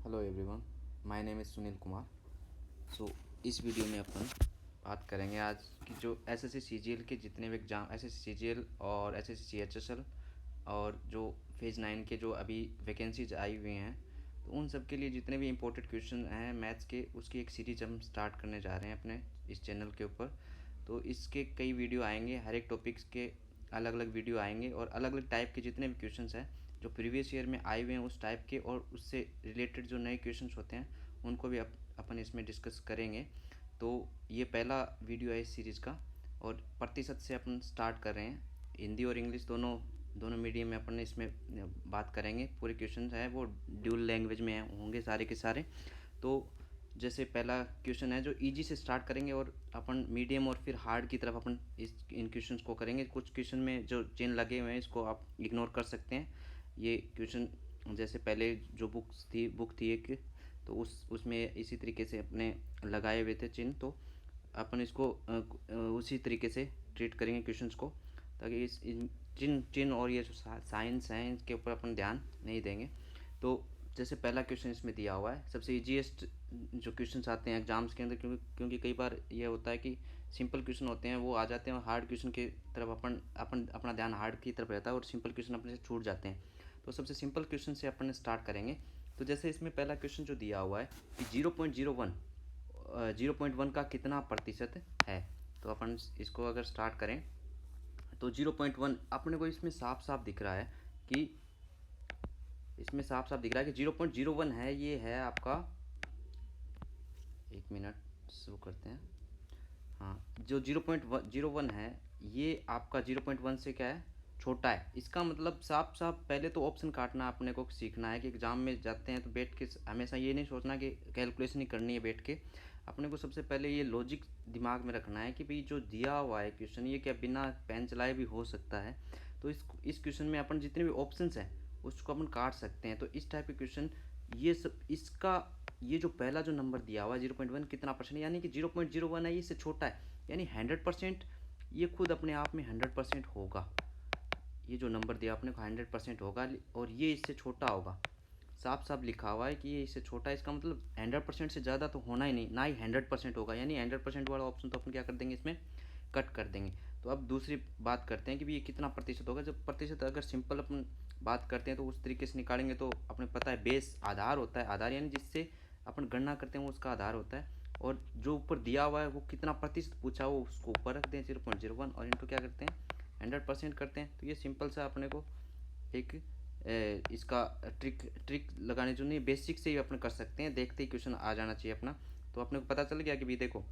Hello everyone, my name is Sunil Kumar. इस video में अपन बात करेंगे आज की जो एसएससी सीजीएल के जितने भी एग्ज़ाम एसएससी सीजीएल और एसएससी सीएचएसएल और जो फेज़ 9 के जो अभी वैकेंसीज आई हुई हैं, तो उन सब के लिए जितने भी इम्पोर्टेंट क्वेश्चन हैं मैथ्स के, उसकी एक सीरीज हम स्टार्ट करने जा रहे हैं अपने इस चैनल के ऊपर। तो इसके कई वीडियो आएंगे, हर एक टॉपिक्स के अलग अलग वीडियो आएंगे और अलग अलग टाइप के जितने भी क्वेश्चंस हैं जो प्रीवियस ईयर में आए हुए हैं उस टाइप के और उससे रिलेटेड जो नए क्वेश्चंस होते हैं उनको भी अपन इसमें डिस्कस करेंगे। तो ये पहला वीडियो है इस सीरीज़ का और प्रतिशत से अपन स्टार्ट कर रहे हैं। हिंदी और इंग्लिश दोनों मीडियम में अपन इसमें बात करेंगे। पूरे क्वेश्चन है वो ड्यूल लैंग्वेज में होंगे सारे के सारे। तो जैसे पहला क्वेश्चन है जो इजी से स्टार्ट करेंगे और अपन मीडियम और फिर हार्ड की तरफ अपन इन क्वेश्चंस को करेंगे। कुछ क्वेश्चन में जो चेन लगे हुए हैं इसको आप इग्नोर कर सकते हैं। ये क्वेश्चन जैसे पहले जो बुक थी एक, तो उसमें इसी तरीके से अपने लगाए हुए थे चिन्ह, तो अपन इसको उसी तरीके से ट्रीट करेंगे क्वेश्चंस को, ताकि इस चिन्ह और ये जो साइंस हैं इसके ऊपर अपन ध्यान नहीं देंगे। तो जैसे पहला क्वेश्चन इसमें दिया हुआ है, सबसे ईजीएस्ट जो क्वेश्चंस आते हैं एग्जाम्स के अंदर, क्योंकि कई बार ये होता है कि सिंपल क्वेश्चन होते हैं वो आ जाते हैं और हार्ड क्वेश्चन की तरफ अपन अपना ध्यान हार्ड की तरफ रहता है और सिंपल क्वेश्चन अपने से छूट जाते हैं। तो सबसे सिंपल क्वेश्चन से अपन स्टार्ट करेंगे। तो जैसे इसमें पहला क्वेश्चन जो दिया हुआ है कि 0.1 का कितना प्रतिशत है, तो अपन इसको अगर स्टार्ट करें तो 0.1 अपने को इसमें साफ साफ दिख रहा है कि 0.01 है। ये है आपका, एक मिनट शुरू करते हैं। हाँ, जो 0.01 है ये आपका 0.1 से क्या है, छोटा है। इसका मतलब साफ साफ पहले तो ऑप्शन काटना अपने को सीखना है कि एग्ज़ाम में जाते हैं तो बैठ के हमेशा ये नहीं सोचना कि कैलकुलेशन ही करनी है बैठ के। अपने को सबसे पहले ये लॉजिक दिमाग में रखना है कि भाई जो दिया हुआ है क्वेश्चन ये क्या बिना पेन चलाए भी हो सकता है। तो इस क्वेश्चन में अपन जितने भी ऑप्शंस हैं उसको अपन काट सकते हैं। तो इस टाइप के क्वेश्चन ये सब, इसका ये जो पहला जो नंबर दिया हुआ है 0.1 कितना परसेंट, यानी कि 0.01 है, ये इससे छोटा है, यानी 100%। ये खुद अपने आप में 100% होगा। ये जो नंबर दिया अपने को 100% होगा और ये इससे छोटा होगा। साफ साफ लिखा हुआ है कि ये इससे छोटा है, इसका मतलब 100% से ज़्यादा तो होना ही नहीं, ना ही 100% होगा, यानी 100% वाला ऑप्शन तो अपन क्या कर देंगे, इसमें कट कर देंगे। तो अब दूसरी बात करते हैं कि भाई ये कितना प्रतिशत होगा। जब प्रतिशत अगर सिंपल अपन बात करते हैं तो उस तरीके से निकालेंगे। तो अपने पता है बेस आधार होता है, आधार यानी जिससे अपन गणना करते हैं वो उसका आधार होता है, और जो ऊपर दिया हुआ है वो कितना प्रतिशत पूछा वो उसको ऊपर रख दें 0.01 और इनको क्या करते हैं 100% करते हैं। तो ये सिंपल सा अपने को एक इसका ट्रिक लगाने जो नहीं, बेसिक से ही अपन कर सकते हैं, देखते ही क्वेश्चन आ जाना चाहिए अपना। तो अपने को पता चल गया कि भाई देखो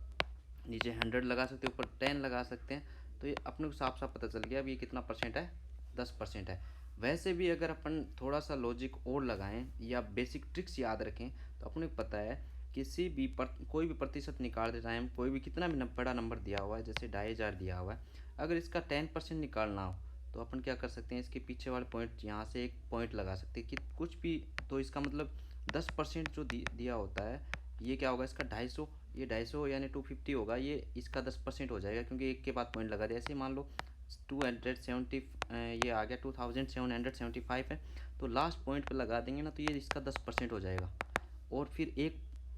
नीचे 100 लगा सकते हैं, ऊपर 10 लगा सकते हैं। तो ये अपने को साफ साफ पता चल गया अभी ये कितना परसेंट है, 10% है। वैसे भी अगर अपन थोड़ा सा लॉजिक और लगाएं या बेसिक ट्रिक्स याद रखें तो अपने को पता है कोई भी प्रतिशत निकालते टाइम कोई भी कितना भी बड़ा नंबर दिया हुआ है, जैसे 2500 दिया हुआ है, अगर इसका 10% निकालना हो तो अपन क्या कर सकते हैं, इसके पीछे वाले पॉइंट यहाँ से एक पॉइंट लगा सकते हैं कि कुछ भी। तो इसका मतलब 10% जो दिया होता है ये क्या होगा, इसका 250, ये 250 यानी 250 होगा, ये इसका 10% हो जाएगा क्योंकि एक के बाद पॉइंट लगा दिया। ऐसे मान लो 270 ये आ गया 2775 है, तो लास्ट पॉइंट पे लगा देंगे ना तो ये इसका 10% हो जाएगा। और फिर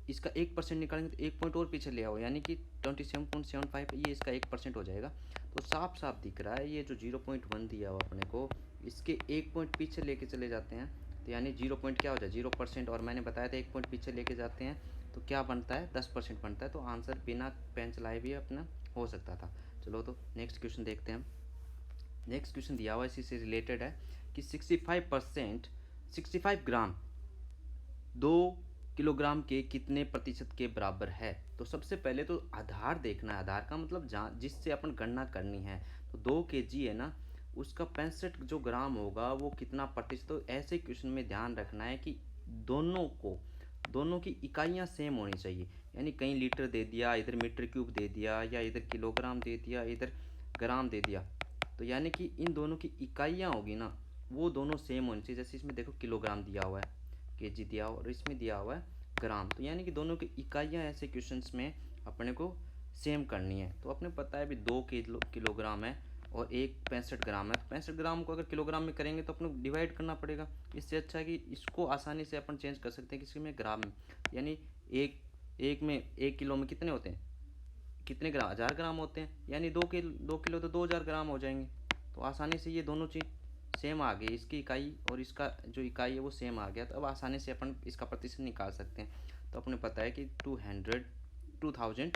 इसका 1% निकालेंगे तो एक पॉइंट और पीछे ले आओ, यानी कि 27.75 ये इसका 1% हो जाएगा। तो साफ साफ दिख रहा है ये जो 0.1 दिया हुआ अपने को, इसके एक पॉइंट पीछे लेके चले जाते हैं तो यानी 0 पॉइंट क्या हो जाए 0%, और मैंने बताया था एक पॉइंट पीछे लेके जाते हैं तो क्या बनता है 10% बनता है। तो आंसर बिना पेन चलाए भी अपना हो सकता था। चलो तो नेक्स्ट क्वेश्चन देखते हैं। नेक्स्ट क्वेश्चन दिया हुआ इसी से रिलेटेड है कि 65 ग्राम 2 किलोग्राम के कितने प्रतिशत के बराबर है। तो सबसे पहले तो आधार देखना है, आधार का मतलब जहाँ जिससे अपन गणना करनी है। तो 2 kg है ना, उसका 65 जो ग्राम होगा वो कितना प्रतिशत। तो ऐसे क्वेश्चन में ध्यान रखना है कि दोनों की इकाइयाँ सेम होनी चाहिए, यानी कहीं लीटर दे दिया, इधर मीटर क्यूब दे दिया, या इधर किलोग्राम दे दिया, इधर ग्राम दे दिया, तो यानी कि इन दोनों की इकाइयाँ होगी ना वो दोनों सेम होनी चाहिए। जैसे इसमें देखो किलोग्राम दिया हुआ है, केजी दिया हुआ, और इसमें दिया हुआ है ग्राम, तो यानी कि दोनों की इकाइयाँ ऐसे क्वेश्चंस में अपने को सेम करनी है। तो अपने पता है अभी 2 किलोग्राम है और एक 65 ग्राम है, तो 65 ग्राम को अगर किलोग्राम में करेंगे तो अपने को डिवाइड करना पड़ेगा। इससे अच्छा है कि इसको आसानी से अपन चेंज कर सकते हैं किसी में ग्राम में, यानी एक एक में 1 किलो में कितने होते हैं, कितने ग्राम, 1000 ग्राम होते हैं, यानी 2 किलो तो 2000 ग्राम हो जाएंगे। तो आसानी से ये दोनों चीज़ सेम आ गई, इसकी इकाई और इसका जो इकाई है वो सेम आ गया, तो अब आसानी से अपन इसका प्रतिशत निकाल सकते हैं। तो अपने पता है कि 2000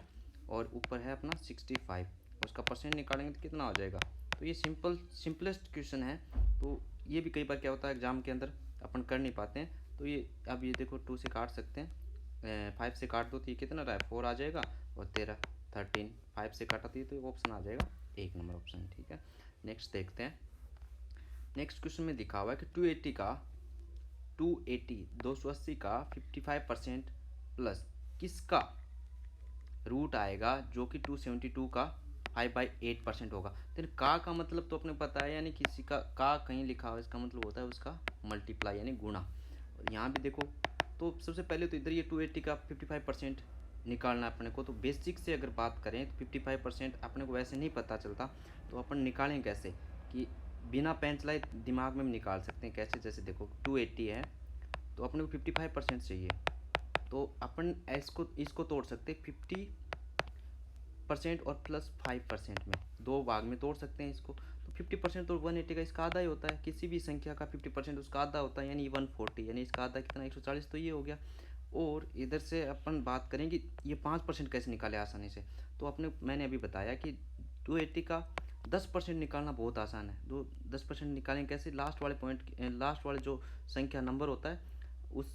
और ऊपर है अपना 65, उसका परसेंट निकालेंगे तो कितना हो जाएगा। तो ये सिंपलेस्ट क्वेश्चन है। तो ये भी कई बार क्या होता है एग्जाम के अंदर अपन कर नहीं पाते हैं। तो ये अब ये देखो 2 से काट सकते हैं, 5 से काट दो तो ये कितना रहा है 4 आ जाएगा, और 13 13 5 से काटा तो ये ऑप्शन आ जाएगा 1 नंबर ऑप्शन। ठीक है, नेक्स्ट देखते हैं। नेक्स्ट क्वेश्चन में दिखा हुआ है कि 280 का 55% प्लस किसका रूट आएगा जो कि 272 का 5/8% होगा। तो का मतलब तो अपने पता है, यानी किसी का कहीं लिखा हुआ इसका मतलब होता है उसका मल्टीप्लाई यानी गुणा। और यहाँ भी देखो, तो सबसे पहले तो इधर ये 280 का 55% निकालना है अपने को। तो बेसिक से अगर बात करें तो 55% अपने को वैसे नहीं पता चलता, तो अपन निकालें कैसे कि बिना पेन चलाए दिमाग में निकाल सकते हैं कैसे। जैसे देखो 280 है तो अपने को 55% चाहिए, तो अपन इसको तोड़ सकते 50% और +5% में, 2 भाग में तोड़ सकते हैं इसको। तो 50% तो 180 का इसका आधा ही होता है, किसी भी संख्या का 50% उसका आधा होता है, यानी 140, यानी इसका आधा कितना 140, तो ये हो गया। और इधर से अपन बात करेंगे ये 5% कैसे निकाले आसानी से। तो मैंने अभी बताया कि 280 का 10% निकालना बहुत आसान है। 10% निकालें कैसे, लास्ट वाले जो संख्या नंबर होता है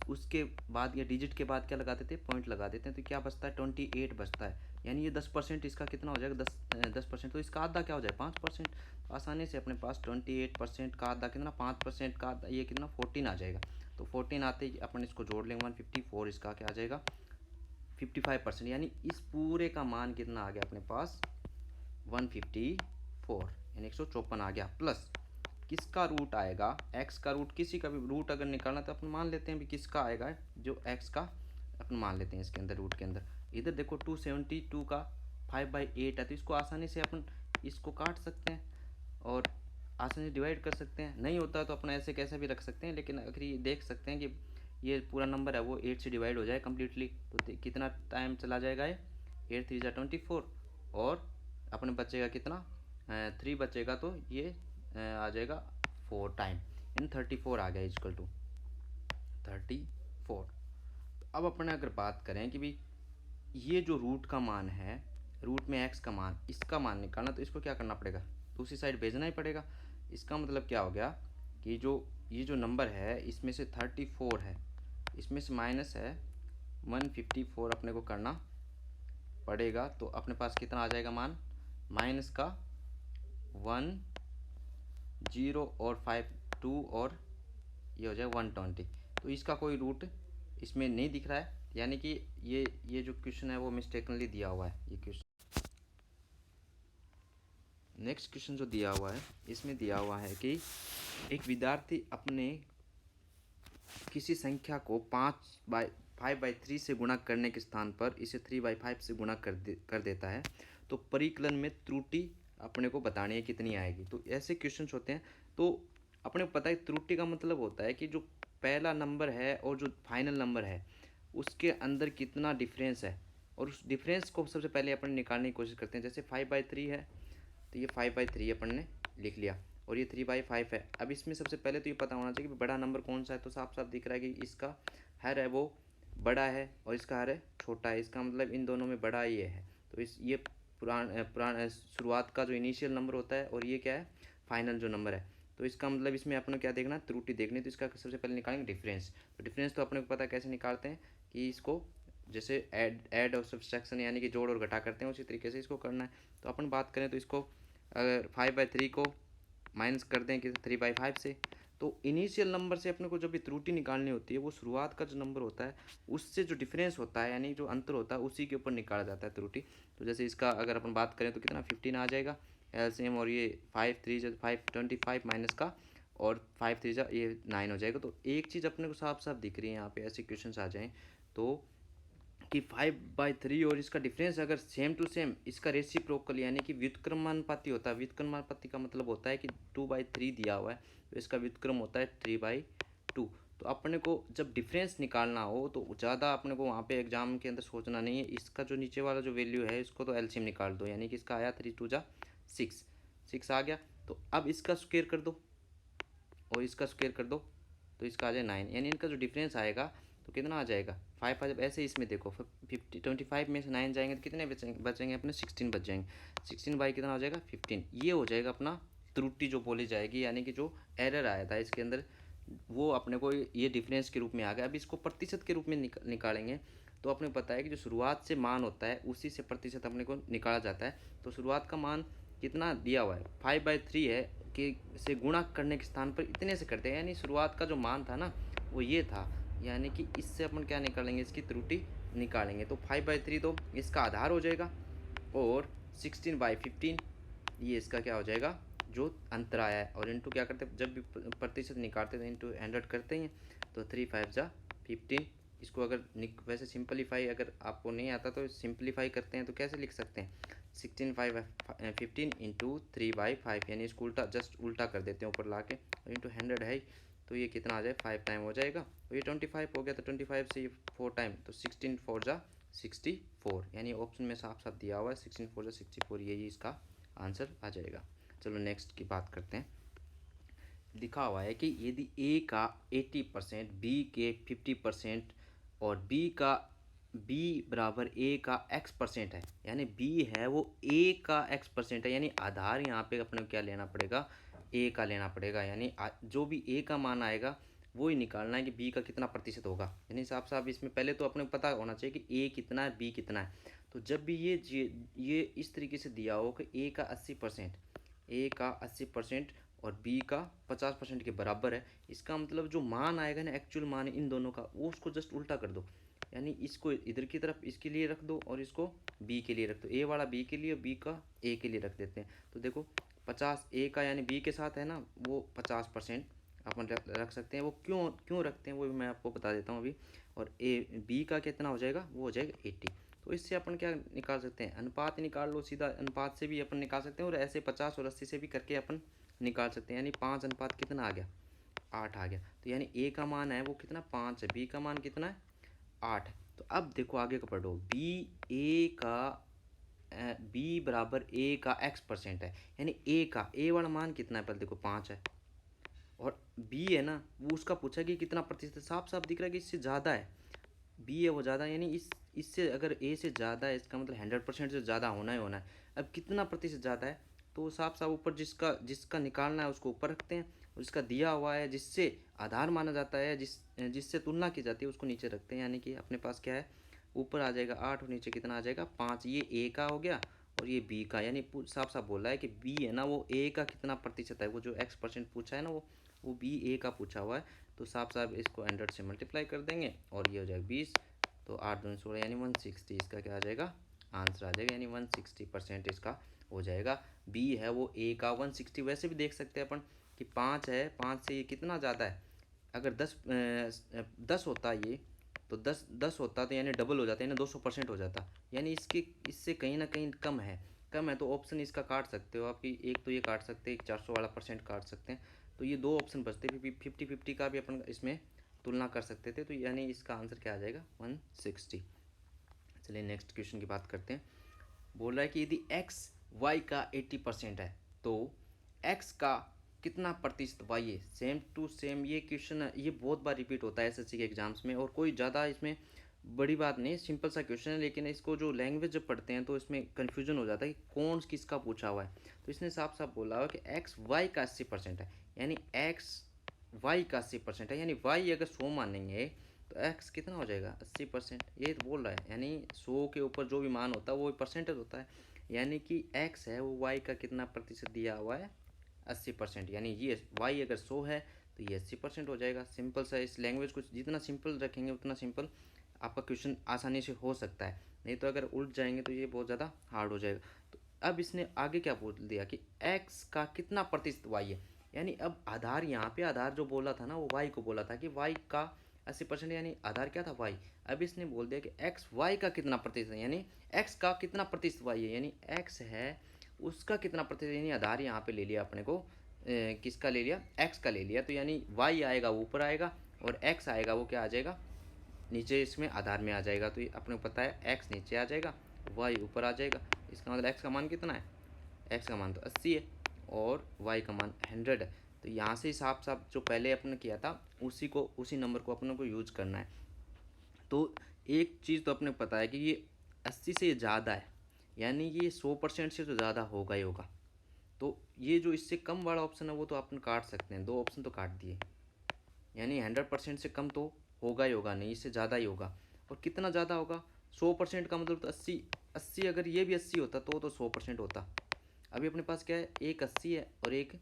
उसके बाद या डिजिट के बाद क्या लगा देते हैं, पॉइंट लगा देते हैं, तो क्या बचता है 28 बचता है। यानी ये 10% इसका कितना हो जाएगा, 10%, तो इसका आधा क्या हो जाए 5%। तो आसानी से अपने पास 28% का आधा कितना, 5% का आधा, ये कितना 14 आ जाएगा। तो 14 आते ही अपन इसको जोड़ लेंगे 154, इसका क्या आ जाएगा 55%, यानी इस पूरे का मान कितना आ गया अपने पास 154, यानी 154 आ गया। प्लस किसका रूट आएगा, एक्स का रूट, किसी का भी रूट अगर निकालना तो अपन मान लेते हैं भी किसका आएगा, जो एक्स का अपन मान लेते हैं इसके अंदर रूट के अंदर। इधर देखो 272 का 5/8 है, तो इसको आसानी से अपन इसको काट सकते हैं और आसानी से डिवाइड कर सकते हैं। नहीं होता तो अपन ऐसे कैसे भी रख सकते हैं, लेकिन अगर ये देख सकते हैं कि ये पूरा नंबर है वो 8 से डिवाइड हो जाए कम्प्लीटली, तो कितना टाइम चला जाएगा ये 8 3 24, और अपने बचेगा कितना 3 बचेगा, तो ये आ जाएगा 4 टाइम, यानी 34 आ गया इजकल टू 34। अब अपन अगर बात करें कि भाई ये जो रूट का मान है, रूट में एक्स का मान, इसका मान निकालना, तो इसको क्या करना पड़ेगा, दूसरी साइड भेजना ही पड़ेगा। इसका मतलब क्या हो गया कि ये जो नंबर है इसमें से 34 है, इसमें से माइनस है 154 अपने को करना पड़ेगा। तो अपने पास कितना आ जाएगा मान, माइनस का 1 0 और 5 2, और ये हो जाए 120। तो इसका कोई रूट इसमें नहीं दिख रहा है, यानी कि ये जो क्वेश्चन है वो मिस्टेकनली दिया हुआ है ये क्वेश्चन। नेक्स्ट क्वेश्चन जो दिया हुआ है इसमें दिया हुआ है कि एक विद्यार्थी अपने किसी संख्या को 5/3 से गुणा करने के स्थान पर इसे 3/5 से गुणा कर देता है, तो परिकलन में त्रुटि अपने को बतानी है कितनी आएगी। तो ऐसे क्वेश्चंस होते हैं। तो अपने को पता है त्रुटि का मतलब होता है कि जो पहला नंबर है और जो फाइनल नंबर है उसके अंदर कितना डिफरेंस है, और उस डिफरेंस को सबसे पहले अपन निकालने की कोशिश करते हैं। जैसे 5/3 है तो ये 5/3 अपन ने लिख लिया, और ये 3/5 है। अब इसमें सबसे पहले तो ये पता होना चाहिए कि बड़ा नंबर कौन सा है, तो साफ साफ दिख रहा है कि इसका हर है वो बड़ा है और इसका हर है छोटा है, इसका मतलब इन दोनों में बड़ा ये है। तो ये पुरान शुरुआत का जो इनिशियल नंबर होता है, और ये क्या है फाइनल जो नंबर है। तो इसका मतलब इसमें अपन को क्या देखना, त्रुटि देखनी। तो इसका सबसे पहले निकालेंगे डिफरेंस। तो डिफरेंस तो अपने को पता कैसे निकालते हैं कि इसको जैसे ऐड और सब्सट्रैक्शन यानी कि जोड़ और घटा करते हैं, उसी तरीके से इसको करना है। तो अपन बात करें तो इसको अगर 5/3 को माइनस कर दें कि 3/5 से, तो इनिशियल नंबर से अपने को जब भी त्रुटि निकालनी होती है वो शुरुआत का जो नंबर होता है उससे जो डिफरेंस होता है यानी जो अंतर होता है उसी के ऊपर निकाला जाता है त्रुटि। तो जैसे इसका अगर अपन बात करें तो कितना 15 आ जाएगा एलसीएम, और ये 5 3 525 माइनस का, और 5 3 ये 9 हो जाएगा। तो एक चीज़ अपने को साफ साफ दिख रही है यहाँ पे, ऐसे क्वेश्चन आ जाएँ तो कि 5/3 और इसका डिफरेंस अगर सेम टू सेम, इसका रेसिप्रोकल यानी कि व्युत्क्रमानुपाती होता है। व्युत्क्रमानुपाती का मतलब होता है कि 2/3 दिया हुआ है तो इसका व्युत्क्रम होता है 3/2। तो अपने को जब डिफरेंस निकालना हो तो ज़्यादा अपने को वहाँ पे एग्जाम के अंदर सोचना नहीं है। इसका जो नीचे वाला जो वैल्यू है इसको तो एलसीएम निकाल दो, यानी कि इसका आया 3×2 = 6, 6 आ गया। तो अब इसका स्क्वायर कर दो और इसका स्क्वायर कर दो तो इसका आ जाए 9, यानी इनका जो डिफरेंस आएगा तो कितना आ जाएगा 5 आ। जब ऐसे इसमें देखो 25 में से 9 जाएंगे तो कितने बचेंगे अपने 16 बच जाएंगे। 16 कितना हो जाएगा 15। ये हो जाएगा अपना त्रुटि जो बोली जाएगी, यानी कि जो एरर आया था इसके अंदर वो अपने को ये डिफरेंस के रूप में आ गया। अब इसको प्रतिशत के रूप में निकालेंगे तो अपने को पता है कि जो शुरुआत से मान होता है उसी से प्रतिशत अपने को निकाला जाता है। तो शुरुआत का मान कितना दिया हुआ है 5/3 है कि से गुणा करने के स्थान पर इतने से करते हैं, यानी शुरुआत का जो मान था ना वो ये था, यानी कि इससे अपन क्या निकालेंगे इसकी त्रुटि निकालेंगे। तो 5/3 तो इसका आधार हो जाएगा और 16/15 ये इसका क्या हो जाएगा जो अंतर आया है। और इंटू क्या करते हैं जब भी प्रतिशत निकालते हैं इंटू 100 करते हैं तो 3×5 = 15। इसको अगर वैसे सिंपलीफाई अगर आपको नहीं आता तो सिंपलीफाई करते हैं तो कैसे लिख सकते हैं 16×5 = 15 × 3/5, यानी इसको उल्टा जस्ट उल्टा कर देते हैं ऊपर ला के इंटू 100 है तो ये कितना आ जाए 5 टाइम हो जाएगा। और ये 25 हो गया तो 25 से 4 टाइम तो 16×4 = 64, यानी ऑप्शन में साफ साफ दिया हुआ है 16×4 = 64, यही इसका आंसर आ जाएगा। चलो नेक्स्ट की बात करते हैं। लिखा हुआ है कि यदि ए का 80%, बी के 50% और बी बराबर ए का x% है, यानी बी है वो ए का x% है, यानी आधार यहाँ पे अपने को क्या लेना पड़ेगा ए का लेना पड़ेगा, यानी जो भी ए का मान आएगा वो ही निकालना है कि बी का कितना प्रतिशत होगा। यानी साफ साफ इसमें पहले तो अपने को पता होना चाहिए कि ए कितना है बी कितना है। तो जब भी ये इस तरीके से दिया हो कि ए का 80% और बी का 50% के बराबर है, इसका मतलब जो मान आएगा ना एक्चुअल मान इन दोनों का वो उसको जस्ट उल्टा कर दो, यानी इसको इधर की तरफ इसके लिए रख दो और इसको बी के लिए रख दो। ए वाला बी के लिए बी का ए के लिए रख देते हैं। तो देखो 50 ए का यानी बी के साथ है ना वो 50% अपन रख सकते हैं। वो क्यों क्यों रखते हैं वो भी मैं आपको बता देता हूँ अभी। और ए बी का कितना हो जाएगा वो हो जाएगा 80। तो इससे अपन क्या निकाल सकते हैं अनुपात निकाल लो, सीधा अनुपात से भी अपन निकाल सकते हैं और ऐसे 50 और 80 से भी करके अपन निकाल सकते हैं। यानी 5 अनुपात कितना आ गया 8 आ गया। तो यानी ए का मान है वो कितना 5 है, बी का मान कितना है 8 है। तो अब देखो आगे का पढ़ो बी बराबर ए का x% है, यानी ए वाला मान कितना है पहले देखो 5 है और बी है ना वो उसका पूछा कि कितना प्रतिशत, साफ साफ दिख रहा है कि इससे ज़्यादा है, बी है वो ज़्यादा, यानी इससे अगर ए से ज़्यादा है इसका मतलब 100% से ज़्यादा होना ही होना है। अब कितना प्रतिशत ज़्यादा है तो साफ साफ ऊपर जिसका जिसका निकालना है उसको ऊपर रखते हैं और जिसका दिया हुआ है जिससे आधार माना जाता है जिससे तुलना की जाती है उसको नीचे रखते हैं। यानी कि अपने पास क्या है ऊपर आ जाएगा 8 और नीचे कितना आ जाएगा 5। ये ए का हो गया और ये बी का, यानी साफ साफ बोल रहा है कि बी है ना वो ए का कितना प्रतिशत है, वो जो x% पूछा है ना वो बी ए का पूछा हुआ है। तो साफ साफ इसको 100 से मल्टीप्लाई कर देंगे और ये हो जाएगा 20। तो 8 दूनी 16 यानी 160, इसका क्या आ जाएगा आंसर आ जाएगा, यानी 160% इसका हो जाएगा। बी है वो ए का 160। वैसे भी देख सकते हैं अपन कि 5 है, 5 से ये कितना ज़्यादा है, अगर 10 होता ये तो 10 होता तो यानी डबल हो जाता, यानी 200% हो जाता, यानी इससे कहीं ना कहीं कम है तो ऑप्शन इसका काट सकते हो आपकी, एक तो ये काट सकते हैं, एक 400 वाला % काट सकते हैं। तो ये दो ऑप्शन बचते, 50-50 का भी अपन इसमें तुलना कर सकते थे। तो यानी इसका आंसर क्या आ जाएगा 160। चलिए नेक्स्ट क्वेश्चन की बात करते हैं। बोल रहा है कि यदि एक्स वाई का 80% है तो एक्स का कितना प्रतिशत वाई है। सेम टू सेम ये क्वेश्चन ये बहुत बार रिपीट होता है एसएससी के एग्जाम्स में और कोई ज़्यादा इसमें बड़ी बात नहीं, सिंपल सा क्वेश्चन है। लेकिन इसको जो लैंग्वेज जब पढ़ते हैं तो इसमें कन्फ्यूजन हो जाता है कि कौन किसका पूछा हुआ है। तो इसने साफ साफ बोला हुआ कि एक्स वाई का 80% है, यानी एक्स वाई का 80% है, यानी वाई अगर 100 मानेंगे तो एक्स कितना हो जाएगा 80%, ये तो बोल रहा है। यानी 100 के ऊपर जो भी मान होता है वो परसेंटेज होता है, यानी कि एक्स है वो वाई का कितना प्रतिशत दिया हुआ है 80%, यानी ये वाई अगर 100 है तो ये 80% हो जाएगा। सिंपल सा, इस लैंग्वेज को जितना सिंपल रखेंगे उतना सिंपल आपका क्वेश्चन आसानी से हो सकता है, नहीं तो अगर उल्ट जाएंगे तो ये बहुत ज़्यादा हार्ड हो जाएगा। तो अब इसने आगे क्या बोल दिया कि एक्स का कितना प्रतिशत वाई है, यानी अब आधार यहाँ पे आधार जो बोला था ना वो वाई को बोला था कि वाई का 80% यानी आधार क्या था वाई। अब इसने बोल दिया कि एक्स वाई का कितना प्रतिशत है, यानी एक्स का कितना प्रतिशत वाई है, यानी एक्स है उसका कितना प्रतिशत, यानी आधार यहाँ पे ले लिया अपने को किसका ले लिया, एक्स का ले लिया। तो यानी वाई आएगा वो ऊपर आएगा और एक्स आएगा वो क्या आ जाएगा नीचे, इसमें आधार में आ जाएगा। तो ये अपने को पता है एक्स नीचे आ जाएगा वाई ऊपर आ जाएगा। इसका मतलब एक्स का मान कितना है, एक्स का मान तो 80 है और वाई का मान 100 है। तो यहाँ से साफ साफ जो पहले अपने किया था उसी नंबर को अपने को यूज करना है। तो एक चीज़ तो अपने को पता है कि ये 80 से ज़्यादा है, यानी कि ये 100% से तो ज़्यादा होगा ही होगा। तो ये जो इससे कम वाला ऑप्शन है वो तो अपन काट सकते हैं, 2 ऑप्शन तो काट दिए, यानी 100% से कम तो होगा ही होगा नहीं, इससे ज़्यादा ही होगा। और कितना ज़्यादा होगा, 100% का मतलब तो 80 अगर ये भी 80 होता तो 100% होता। अभी अपने पास क्या है, एक 80 है और एक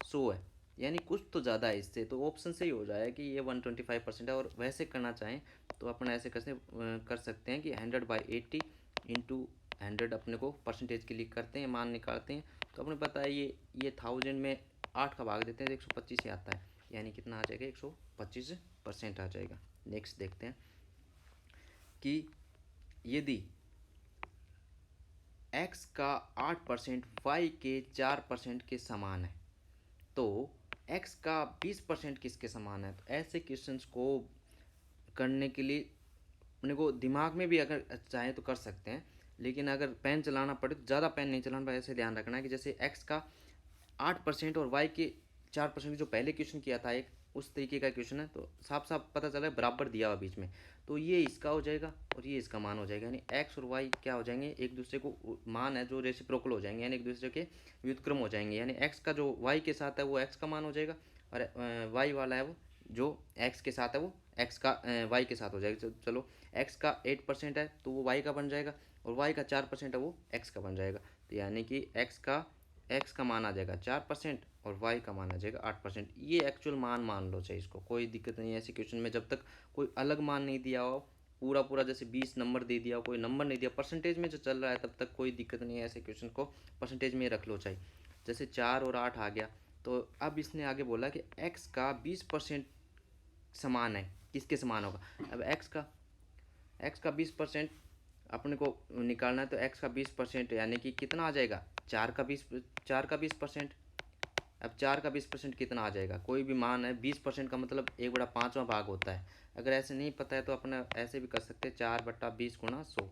100 है, यानी कुछ तो ज़्यादा है इससे। तो ऑप्शन से ही हो जाए कि ये 125% है। और वैसे करना चाहें तो अपन ऐसे कर सकते हैं कि 100/80 इंटू 100 अपने को परसेंटेज के लिए करते हैं, मान निकालते हैं। तो अपने पता है ये 1000 में 8 का भाग देते हैं तो 125 ही आता है, यानी कितना आ जाएगा 125% आ जाएगा। नेक्स्ट देखते हैं कि यदि x का 8% y के 4% के समान है तो x का 20% किसके समान है। तो ऐसे क्वेश्चंस को करने के लिए अपने को दिमाग में भी अगर चाहे तो कर सकते हैं, लेकिन अगर पेन चलाना पड़े तो ज़्यादा पेन नहीं चलाना पड़े। ऐसे ध्यान रखना है कि जैसे x का 8% और y के 4% जो पहले क्वेश्चन किया था एक, उस तरीके का क्वेश्चन है। तो साफ साफ पता चला है बराबर दिया हुआ बीच में, तो ये इसका हो जाएगा और ये इसका मान हो जाएगा, यानी x और y क्या हो जाएंगे एक दूसरे को मान है जो रेसिप्रोकल हो जाएंगे, यानी एक दूसरे के व्युत्क्रम हो जाएंगे। यानी x का जो y के साथ है वो x का मान हो जाएगा और y वाला है वो जो x के साथ है वो x का y के साथ हो जाएगा। चलो x का 8% है तो वो y का बन जाएगा और y का 4% है वो x का बन जाएगा। तो यानी कि x का मान आ जाएगा 4% और y का मान आ जाएगा 8%। ये एक्चुअल मान लो चाहिए, इसको कोई दिक्कत नहीं है ऐसे क्वेश्चन में, जब तक कोई अलग मान नहीं दिया हो पूरा जैसे 20 नंबर दे दिया, कोई नंबर नहीं दिया, परसेंटेज में जो चल रहा है तब तक कोई दिक्कत नहीं है। ऐसे क्वेश्चन को परसेंटेज में रख लो चाहिए। जैसे 4 और 8 आ गया, तो अब इसने आगे बोला कि x का 20% समान है, किसके समान होगा। अब x का 20% अपने को निकालना है, तो x का 20% यानी कि कितना आ जाएगा 4 का 20%। अब 4 का 20% कितना आ जाएगा, कोई भी मान है 20% का मतलब 1/5वां भाग होता है। अगर ऐसे नहीं पता है तो अपना ऐसे भी कर सकते हैं 4/20 गुणा 100,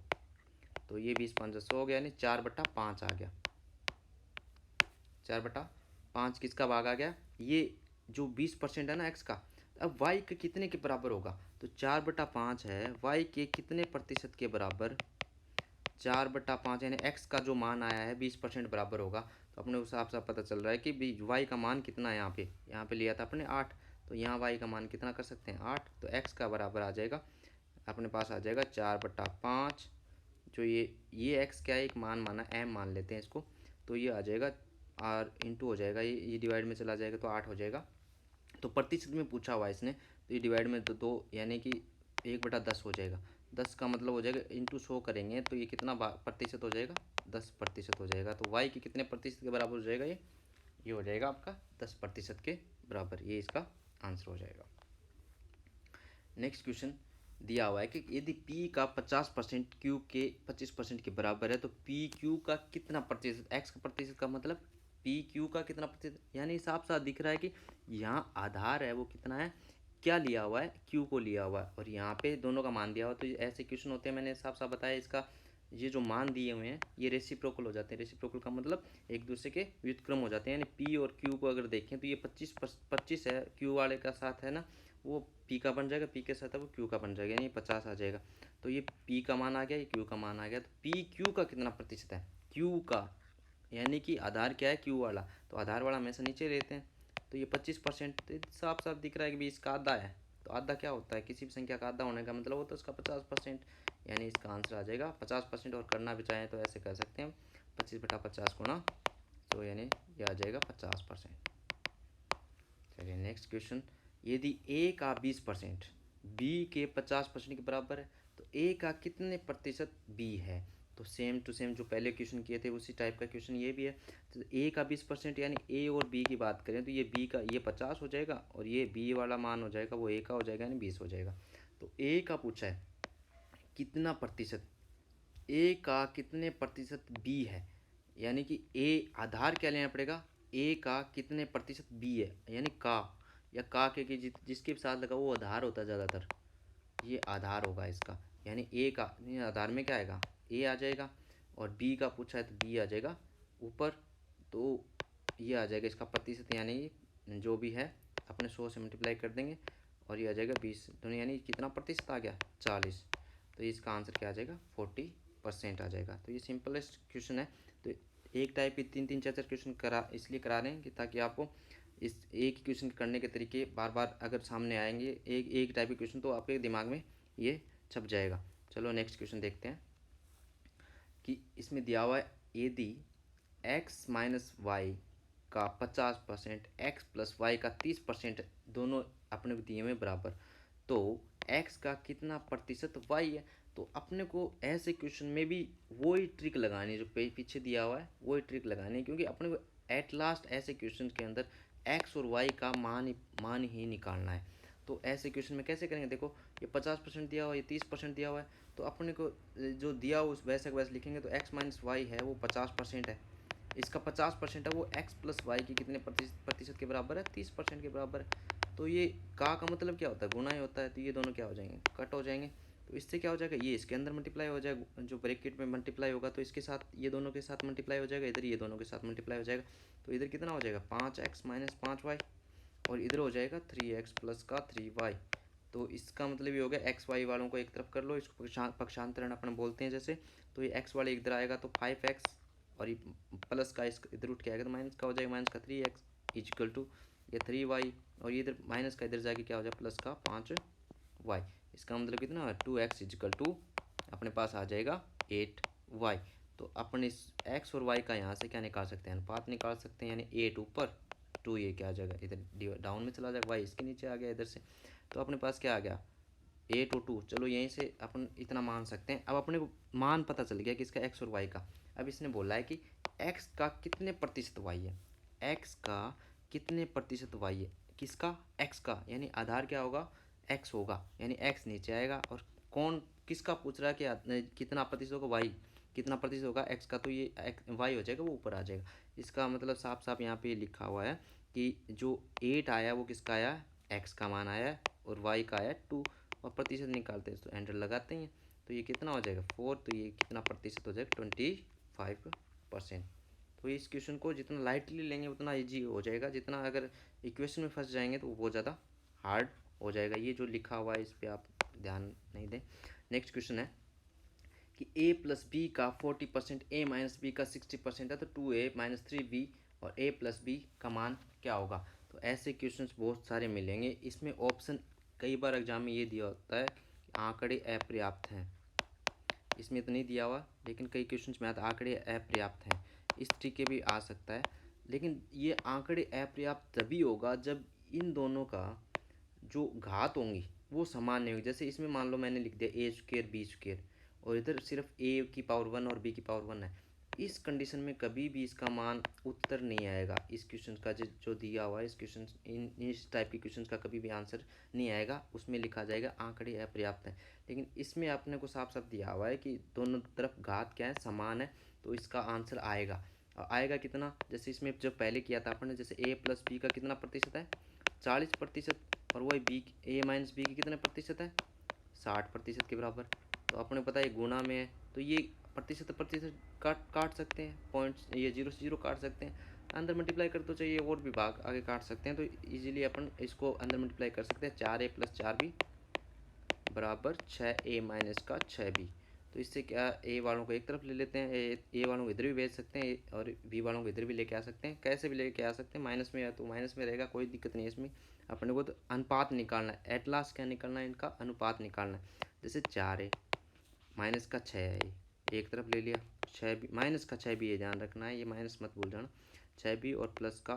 तो ये 20×5 हो गया, यानी 4/5 आ गया। 4/5 किसका भाग आ गया, ये जो 20% है ना x का। अब y के कितने के बराबर होगा, तो 4/5 है y के कितने प्रतिशत के बराबर, 4/5 यानी x का जो मान आया है 20% बराबर होगा। तो अपने उस हिसाब से पता चल रहा है कि y का मान कितना है, यहाँ पे लिया था अपने 8, तो यहाँ y का मान कितना कर सकते हैं 8, तो x का बराबर आ जाएगा अपने पास आ जाएगा 4/5। जो ये x क्या है एक मान माना m मान लेते हैं इसको, तो ये आ जाएगा r इंटू हो जाएगा, ये डिवाइड में चला जाएगा तो 8 हो जाएगा। तो प्रतिशत में पूछा हुआ है इसने, तो ये डिवाइड में तो 2 यानी कि 1/10 हो जाएगा। 10 का मतलब हो जाएगा इंटू 100 करेंगे तो ये कितना प्रतिशत हो जाएगा, 10% हो जाएगा। तो y के कितने प्रतिशत के बराबर हो जाएगा, ये हो जाएगा आपका 10% के बराबर, ये इसका आंसर हो जाएगा। नेक्स्ट क्वेश्चन दिया हुआ है कि यदि p का 50% q के 25% के बराबर है तो p q का कितना प्रतिशत, x का प्रतिशत का मतलब p q का कितना प्रतिशत, यानी साफ साफ दिख रहा है कि यहाँ आधार है वो कितना है, क्या लिया हुआ है q को लिया हुआ है और यहाँ पे दोनों का मान दिया हुआ। तो ऐसे क्वेश्चन होते हैं, मैंने साफ साफ बताया इसका ये जो मान दिए हुए हैं ये रेसिप्रोकल हो जाते हैं। रेसिप्रोकल का मतलब एक दूसरे के व्युत्क्रम हो जाते हैं, यानी p और q को अगर देखें तो ये 25 है q वाले का साथ है ना, वो p का बन जाएगा, p के साथ है वो q का बन जाएगा, यानी 50 आ जाएगा। तो ये p का मान आ गया, ये q का मान आ गया। तो p q का कितना प्रतिशत है, q का, यानी कि आधार क्या है q वाला, तो आधार वाला हमेशा नीचे रहते हैं। तो ये 25%, तो साफ साफ दिख रहा है कि इसका आधा है। तो आधा क्या होता है, किसी भी संख्या का आधा होने का मतलब होता है उसका 50%, यानी इसका आंसर आ जाएगा 50%। और करना भी चाहें तो ऐसे कर सकते हैं 25/50 गुणा, तो यानी ये आ जाएगा 50%। चलिए नेक्स्ट क्वेश्चन, यदि a का 20% b के 50% के बराबर है तो a का कितने प्रतिशत b है। तो सेम टू सेम जो पहले क्वेश्चन किए थे उसी टाइप का क्वेश्चन ये भी है। तो ए का 20% यानी ए और बी की बात करें तो ये बी का ये 50 हो जाएगा और ये बी वाला मान हो जाएगा वो ए का हो जाएगा यानी 20 हो जाएगा। तो ए का पूछा है कितना प्रतिशत, ए का कितने प्रतिशत बी है, यानी कि ए आधार क्या लेना पड़ेगा, ए का कितने प्रतिशत बी है यानी का, या का के कि जिसके साथ लगा वो आधार होता है ज़्यादातर, ये आधार होगा इसका, यानी ए का आधार में क्या आएगा ए आ जाएगा और बी का पूछा है तो बी आ जाएगा ऊपर, तो ये आ जाएगा इसका प्रतिशत यानी जो भी है अपने 100 से मल्टीप्लाई कर देंगे और ये आ जाएगा 20 दोनों यानी कितना प्रतिशत आ गया 40। तो इसका आंसर क्या आ जाएगा 40% आ जाएगा। तो ये सिंपलेस्ट क्वेश्चन है। तो एक टाइप के 3-3 4-4 क्वेश्चन करा इसलिए करा रहे हैं कि ताकि आपको इस एक ही क्वेश्चन करने के तरीके बार बार अगर सामने आएंगे एक टाइप के क्वेश्चन तो आपके दिमाग में ये छप जाएगा। चलो नेक्स्ट क्वेश्चन देखते हैं कि इसमें दिया हुआ है यदि x माइनस वाई का 50%, x प्लस वाई का 30% दोनों अपने को दिए हुए बराबर, तो x का कितना प्रतिशत y है। तो अपने को ऐसे क्वेश्चन में भी वही ट्रिक लगानी है जो पीछे दिया हुआ है, वही ट्रिक लगानी है, क्योंकि अपने को एट लास्ट ऐसे क्वेश्चन के अंदर x और y का मान ही निकालना है। तो ऐसे क्वेश्चन में कैसे करेंगे, देखो ये 50% दिया हुआ है, ये 30% दिया हुआ है, तो अपने को जो दिया हुआ उस वैसे वैसे लिखेंगे। तो x माइनस वाई है वो 50% है, इसका 50% है वो x प्लस वाई की कितने प्रतिशत के बराबर है 30% के बराबर है। तो ये का मतलब क्या होता है गुना ही होता है, तो ये दोनों क्या हो जाएंगे कट हो जाएंगे। तो इससे क्या हो जाएगा ये इसके अंदर मल्टीप्लाई हो जाएगा, जो ब्रैकेट में मल्टीप्लाई होगा तो इसके साथ ये दोनों के साथ मल्टीप्लाई हो जाएगा, इधर ये दोनों के साथ मल्टीप्लाई हो जाएगा। तो इधर कितना हो जाएगा 5x माइनस 5y और इधर हो जाएगा 3x प्लस का 3y। तो इसका मतलब ये हो गया एक्स वाई वालों को एक तरफ कर लो, इसको पक्षांतरण अपन बोलते हैं जैसे। तो ये एक्स वाले इधर आएगा तो 5x और ये प्लस का इस इधर उठ के आएगा तो माइनस का हो जाएगा, माइनस का 3x इजिकल टू ये 3y और ये इधर माइनस का इधर जाके क्या हो जाएगा प्लस का 5y। इसका मतलब कितना है 2x इजिकल टू अपने पास आ जाएगा 8y। तो अपन इस x और y का यहाँ से क्या निकाल सकते हैं अनुपात निकाल सकते हैं, यानी 8 ऊपर 2 ये क्या आ जाएगा इधर डाउन में चला जाएगा, y इसके नीचे आ गया इधर से। तो अपने पास क्या आ गया 8 और 2, चलो यहीं से अपन इतना मान सकते हैं। अब अपने को मान पता चल गया कि इसका x और y का। अब इसने बोला है कि x का कितने प्रतिशत y है, x का कितने प्रतिशत y है, किसका x का, यानी आधार क्या होगा x होगा, यानी x नीचे आएगा और कौन किसका पूछ रहा है कि कितना प्रतिशत होगा y, कितना प्रतिशत होगा x का, तो ये y हो जाएगा वो ऊपर आ जाएगा। इसका मतलब साफ साफ यहाँ पे लिखा हुआ है कि जो 8 आया वो किसका आया x का मान आया और y का आया 2 और प्रतिशत निकालते हैं तो एंटर लगाते हैं। तो ये कितना हो जाएगा 4, तो ये कितना प्रतिशत हो जाएगा 25%। तो इस क्वेश्चन को जितना लाइटली लेंगे उतना ईजी हो जाएगा, जितना अगर इक्वेशन में फंस जाएंगे तो वो बहुत ज़्यादा हार्ड हो जाएगा। ये जो लिखा हुआ है इस पर आप ध्यान नहीं दें। नेक्स्ट क्वेश्चन है कि a प्लस बी का 40%, a माइनस बी का 60% है, तो 2a माइनस 3b और a प्लस बी का मान क्या होगा। तो ऐसे क्वेश्चंस बहुत सारे मिलेंगे। इसमें ऑप्शन कई बार एग्जाम में ये दिया होता है कि आंकड़े अपर्याप्त हैं, इसमें तो नहीं दिया हुआ लेकिन कई क्वेश्चंस में आता आंकड़े अपर्याप्त हैं, इस तरीके भी आ सकता है। लेकिन ये आंकड़े अपर्याप्त तभी होगा जब इन दोनों का जो घात होंगी वो समान नहीं होगी। जैसे इसमें मान लो मैंने लिख दिया ए स्क्वेयर बी स्क्वेयर और इधर सिर्फ ए की पावर 1 और बी की पावर 1 है, इस कंडीशन में कभी भी इसका मान उत्तर नहीं आएगा। इस क्वेश्चन का जो दिया हुआ है इस क्वेश्चन इस टाइप के क्वेश्चन का कभी भी आंसर नहीं आएगा, उसमें लिखा जाएगा आंकड़े अपर्याप्त है। लेकिन इसमें आपने को साफ साफ दिया हुआ है कि दोनों तरफ घात क्या है समान है, तो इसका आंसर आएगा। और आएगा कितना, जैसे इसमें जो पहले किया था आपने, जैसे ए प्लस बी का कितना प्रतिशत है 40% और वही बी ए माइनस बी की कितने प्रतिशत है 60% के बराबर। तो अपने पता है गुना में है तो ये प्रतिशत प्रतिशत काट सकते हैं, पॉइंट्स ये 0 से 0 काट सकते हैं, अंदर मल्टीप्लाई कर तो चाहिए और भी भाग आगे काट सकते हैं। तो इजीली अपन इसको अंदर मल्टीप्लाई कर सकते हैं, 4a प्लस 4b बराबर 6a माइनस का 6b। तो इससे क्या ए वालों को एक तरफ ले लेते हैं, ए वालों को इधर भी भेज सकते हैं और बी वालों को इधर भी लेके आ सकते हैं, कैसे भी लेके आ सकते हैं। माइनस में है तो माइनस में रहेगा, कोई दिक्कत नहीं है इसमें। अपने को तो अनुपात निकालना है, एट लास्ट क्या निकालना है इनका अनुपात निकालना है। जैसे 4 है माइनस का 6 है, एक तरफ ले लिया 6 भी माइनस का 6 भी, ये ध्यान रखना है, ये माइनस मत भूल जाना, 6 भी और प्लस का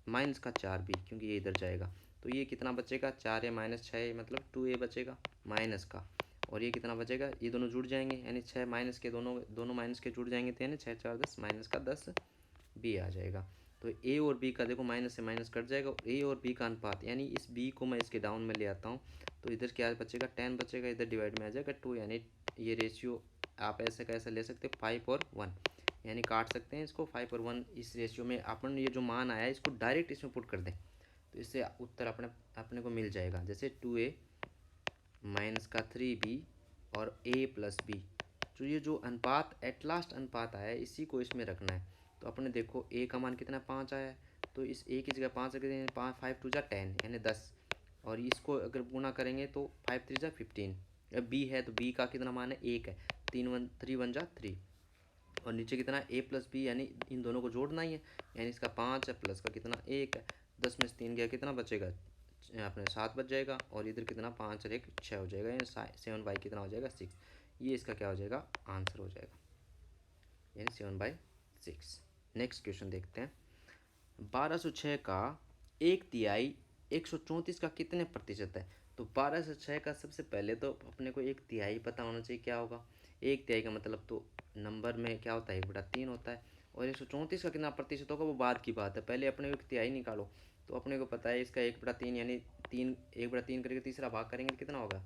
माइनस का 4 भी, क्योंकि ये इधर जाएगा। तो ये कितना बचेगा 4a माइनस 6 मतलब 2a बचेगा माइनस का, और ये कितना बचेगा, ये दोनों जुड़ जाएंगे यानी 6 माइनस के दोनों माइनस के जुड़ जाएंगे, तो यानी 6 4 10 माइनस का 10 बी आ जाएगा। तो ए और बी का देखो माइनस से माइनस कट जाएगा, ए और बी का अनुपात यानी इस बी को मैं इसके डाउन में ले आता हूँ, तो इधर क्या बचेगा 10 बचेगा, इधर डिवाइड में आ जाएगा 2, यानी ये रेशियो आप ऐसे कैसे ले सकते हैं 5 और 1, यानी काट सकते हैं इसको 5 और 1 इस रेशियो में। अपन ये जो मान आया है इसको डायरेक्ट इसमें पुट कर दें तो इससे उत्तर अपने को मिल जाएगा, जैसे 2a माइनस का 3b और a प्लस बी। तो ये जो अनुपात एट लास्ट अनुपात आया है इसी को इसमें रखना है। तो अपने देखो a का मान कितना 5 आया है, तो इस a की जगह 5 रख देंगे, 5 5 2 10 यानी 10, और इसको अगर गुना करेंगे तो 5 3 15। अब b है तो b का कितना मान है 1 है, 3 1 3, और नीचे कितना है a प्लस बी, यानी इन दोनों को जोड़ना ही है, यानी इसका 5 है प्लस का कितना 1 है, 10 में से 3 गया कितना बचेगा अपने 7 बच जाएगा, और इधर कितना 5 और 1 6 हो जाएगा, यानी 7/, कितना हो जाएगा 6। ये इसका क्या हो जाएगा आंसर हो जाएगा, यानी 7/6। नेक्स्ट क्वेश्चन देखते हैं। 1206 का 1/3 134 का कितने प्रतिशत है। तो 1206 का सबसे पहले तो अपने को 1/3 पता होना चाहिए क्या होगा। 1/3 का मतलब तो नंबर में क्या होता है 1/3 होता है, और 134 का कितना प्रतिशत होगा वो बाद की बात है, पहले अपने को 1/3 निकालो। तो अपने को पता है इसका 1/3 यानी 1/3 करके तीसरा भाग करेंगे कितना होगा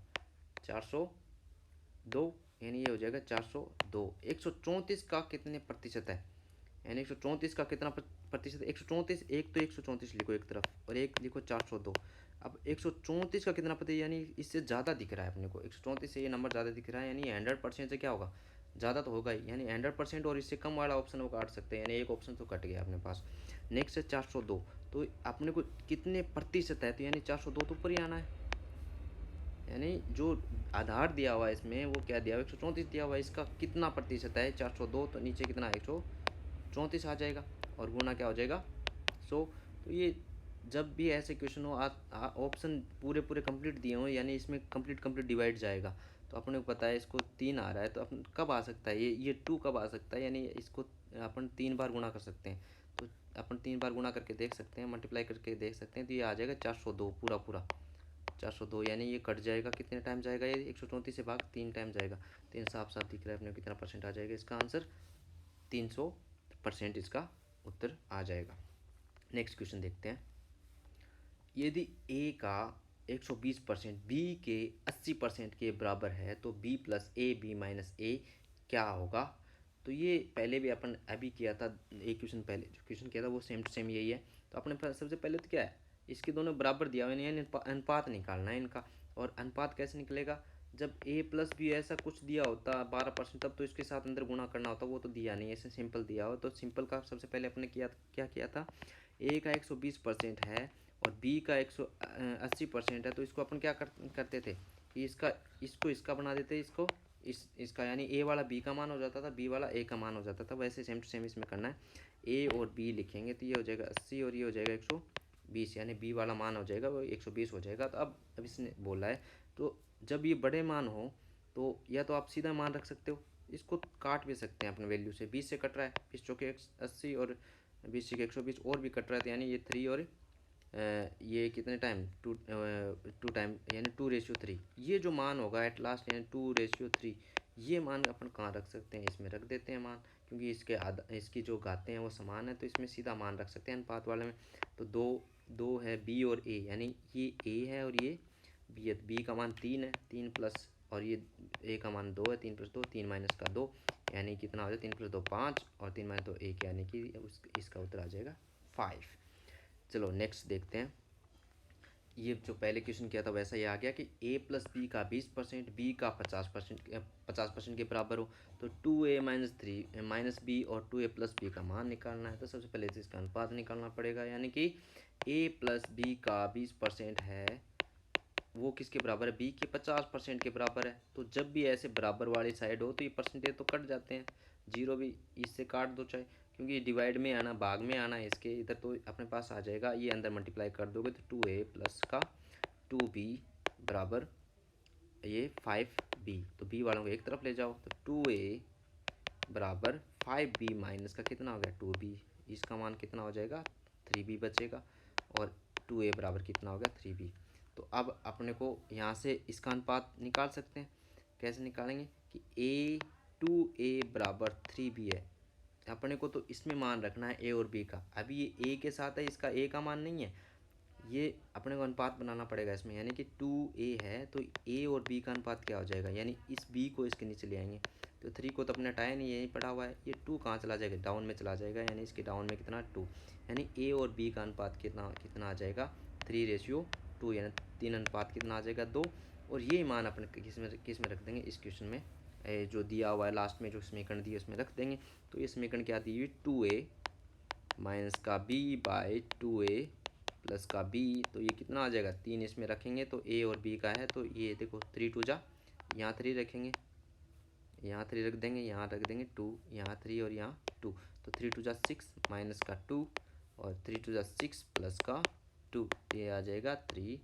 402, यानी ये हो जाएगा 402। 134 का कितने प्रतिशत है, यानी 134 का कितना प्रतिशत, 134, एक तो 134 लिखो एक तरफ और एक लिखो 402। अब 134 का कितना प्रतिशत, यानी इससे ज़्यादा दिख रहा है अपने को, 134 से ये नंबर ज़्यादा दिख रहा है, यानी 100% से क्या होगा ज़्यादा तो होगा ही, यानी 100%, और इससे कम वाला ऑप्शन वो काट सकते हैं, यानी एक ऑप्शन तो कट गया अपने पास। नेक्स्ट है 402, तो अपने को कितने प्रतिशत है, तो यानी 402 तो ऊपर ही आना है, यानी जो आधार दिया हुआ है इसमें वो क्या दिया हुआ 134 दिया हुआ है, इसका कितना प्रतिशत है 402, तो नीचे कितना 134 आ जाएगा, और गुना क्या हो जाएगा 100। तो ये जब भी ऐसे क्वेश्चन हो ऑप्शन पूरे पूरे कंप्लीट दिए हों, यानी इसमें कंप्लीट डिवाइड जाएगा, तो अपने को पता है इसको 3 आ रहा है, तो अपन कब आ सकता है ये 2 कब आ सकता है, यानी इसको अपन 3 बार गुणा कर सकते हैं, तो अपन 3 बार गुणा करके देख सकते हैं, मल्टीप्लाई करके देख सकते हैं, तो ये आ जाएगा 402 पूरा 402, यानी ये कट जाएगा, कितने टाइम जाएगा ये 134 से भाग 3 टाइम जाएगा, तो साफ साफ दिख रहा है अपने कितना परसेंट आ जाएगा, इसका आंसर 300% इसका उत्तर आ जाएगा। नेक्स्ट क्वेश्चन देखते हैं। यदि a का 120% b के 80% के बराबर है तो b plus A B minus A क्या होगा। तो ये पहले भी अपन अभी किया था, एक क्वेश्चन पहले जो क्वेश्चन किया था वो सेम टू सेम यही है। तो अपने सबसे पहले तो क्या है इसके दोनों बराबर दिया हुआ है, यानी अनुपात निकालना है इनका, और अनुपात कैसे निकलेगा जब a प्लस बी ऐसा कुछ दिया होता 12% तब तो इसके साथ अंदर गुणा करना होता, वो तो दिया नहीं, ऐसे सिंपल दिया हो, तो सिंपल का सबसे पहले अपने क्या किया था, a का 120% है और b का 180% है, तो इसको अपन क्या करते थे कि इसका बना देते, इसका यानी a वाला b का मान हो जाता था, b वाला a का मान हो जाता था, वैसे सेम टू सेम इसमें करना है। a और b लिखेंगे तो ये हो जाएगा 80 और ये हो जाएगा 120, यानी b वाला मान हो जाएगा वो 120 हो जाएगा। तो अब इसने बोला है तो जब ये बड़े मान हो तो या तो आप सीधा मान रख सकते हो, इसको काट भी सकते हैं अपने वैल्यू से, 20 से कट रहा है 20 चौके 80 और 20 से 120 और भी कट रहा है, तो यानी ये 3 और ये कितने टाइम 2 टाइम यानी 2:3, ये जो मान होगा एट लास्ट यानी 2:3, ये मान अपन कहाँ रख सकते हैं, इसमें रख देते हैं मान, क्योंकि इसकी जो घातें हैं वो समान है, तो इसमें सीधा मान रख सकते हैं अनुपात वाले में। तो दो है बी और ए, यानी ये ए है और ये बी है, तो बी का मान 3 है, 3 प्लस और ये ए का मान 2 है, 3 + 2 3 - का 2, यानी कितना हो जाए 3 + 2 5 और 3 - 2 1, यानी कि इसका उत्तर आ जाएगा 5। चलो नेक्स्ट देखते हैं। ये जो पहले क्वेश्चन किया था वैसा ही आ गया कि a प्लस बी का 20% b का 50% के बराबर हो, तो 2a माइनस बी और 2a प्लस बी का मान निकालना है। तो सबसे पहले तो इसका अनुपात निकालना पड़ेगा, यानी कि a प्लस बी का 20% है वो किसके बराबर है, b के 50% के बराबर है। तो जब भी ऐसे बराबर वाली साइड हो तो ये परसेंटेज तो कट जाते हैं, जीरो भी इससे काट दो चाहे, क्योंकि डिवाइड में आना भाग में आना है इसके, इधर तो अपने पास आ जाएगा, ये अंदर मल्टीप्लाई कर दोगे तो 2a प्लस का 2b बराबर ये 5b, तो b वालों को एक तरफ ले जाओ, तो 2a बराबर 5b माइनस का कितना हो गया 2b, इसका मान कितना हो जाएगा 3b बचेगा, और 2a बराबर कितना हो गया 3b। तो अब अपने को यहाँ से इसका अनुपात निकाल सकते हैं, कैसे निकालेंगे कि A2A बराबर 3B है। अपने को तो इसमें मान रखना है ए और बी का। अभी ये ए के साथ है, इसका ए का मान नहीं है, ये अपने को अनुपात बनाना पड़ेगा इसमें, यानी कि 2A है तो ए और बी का अनुपात क्या हो जाएगा, यानी इस बी को इसके नीचे ले आएंगे। तो 3 को तो अपने हटाया नहीं, यहीं पड़ा हुआ है। ये 2 कहाँ चला जाएगा, डाउन में चला जाएगा, यानी इसके डाउन में कितना 2, यानी ए और बी का अनुपात कितना कितना आ जाएगा 3:2, यानी 3 अनुपात कितना आ जाएगा 2। और ये मान अपने किस में रख देंगे, इस क्वेश्चन में जो दिया हुआ है लास्ट में जो समीकरण दिए उसमें रख देंगे। तो ये समीकरण क्या दी हुई 2A माइनस का B बाई 2A प्लस का B, तो ये कितना आ जाएगा 3 इसमें रखेंगे तो A और B का है, तो ये देखो 3 2 जा, यहाँ 3 रखेंगे, यहाँ 3 रख देंगे, यहाँ रख देंगे 2, यहाँ 3 और यहाँ 2, तो 3 2 जा 6 माइनस का 2 और 3 2 जा 6 प्लस का 2, ये आ जाएगा 3,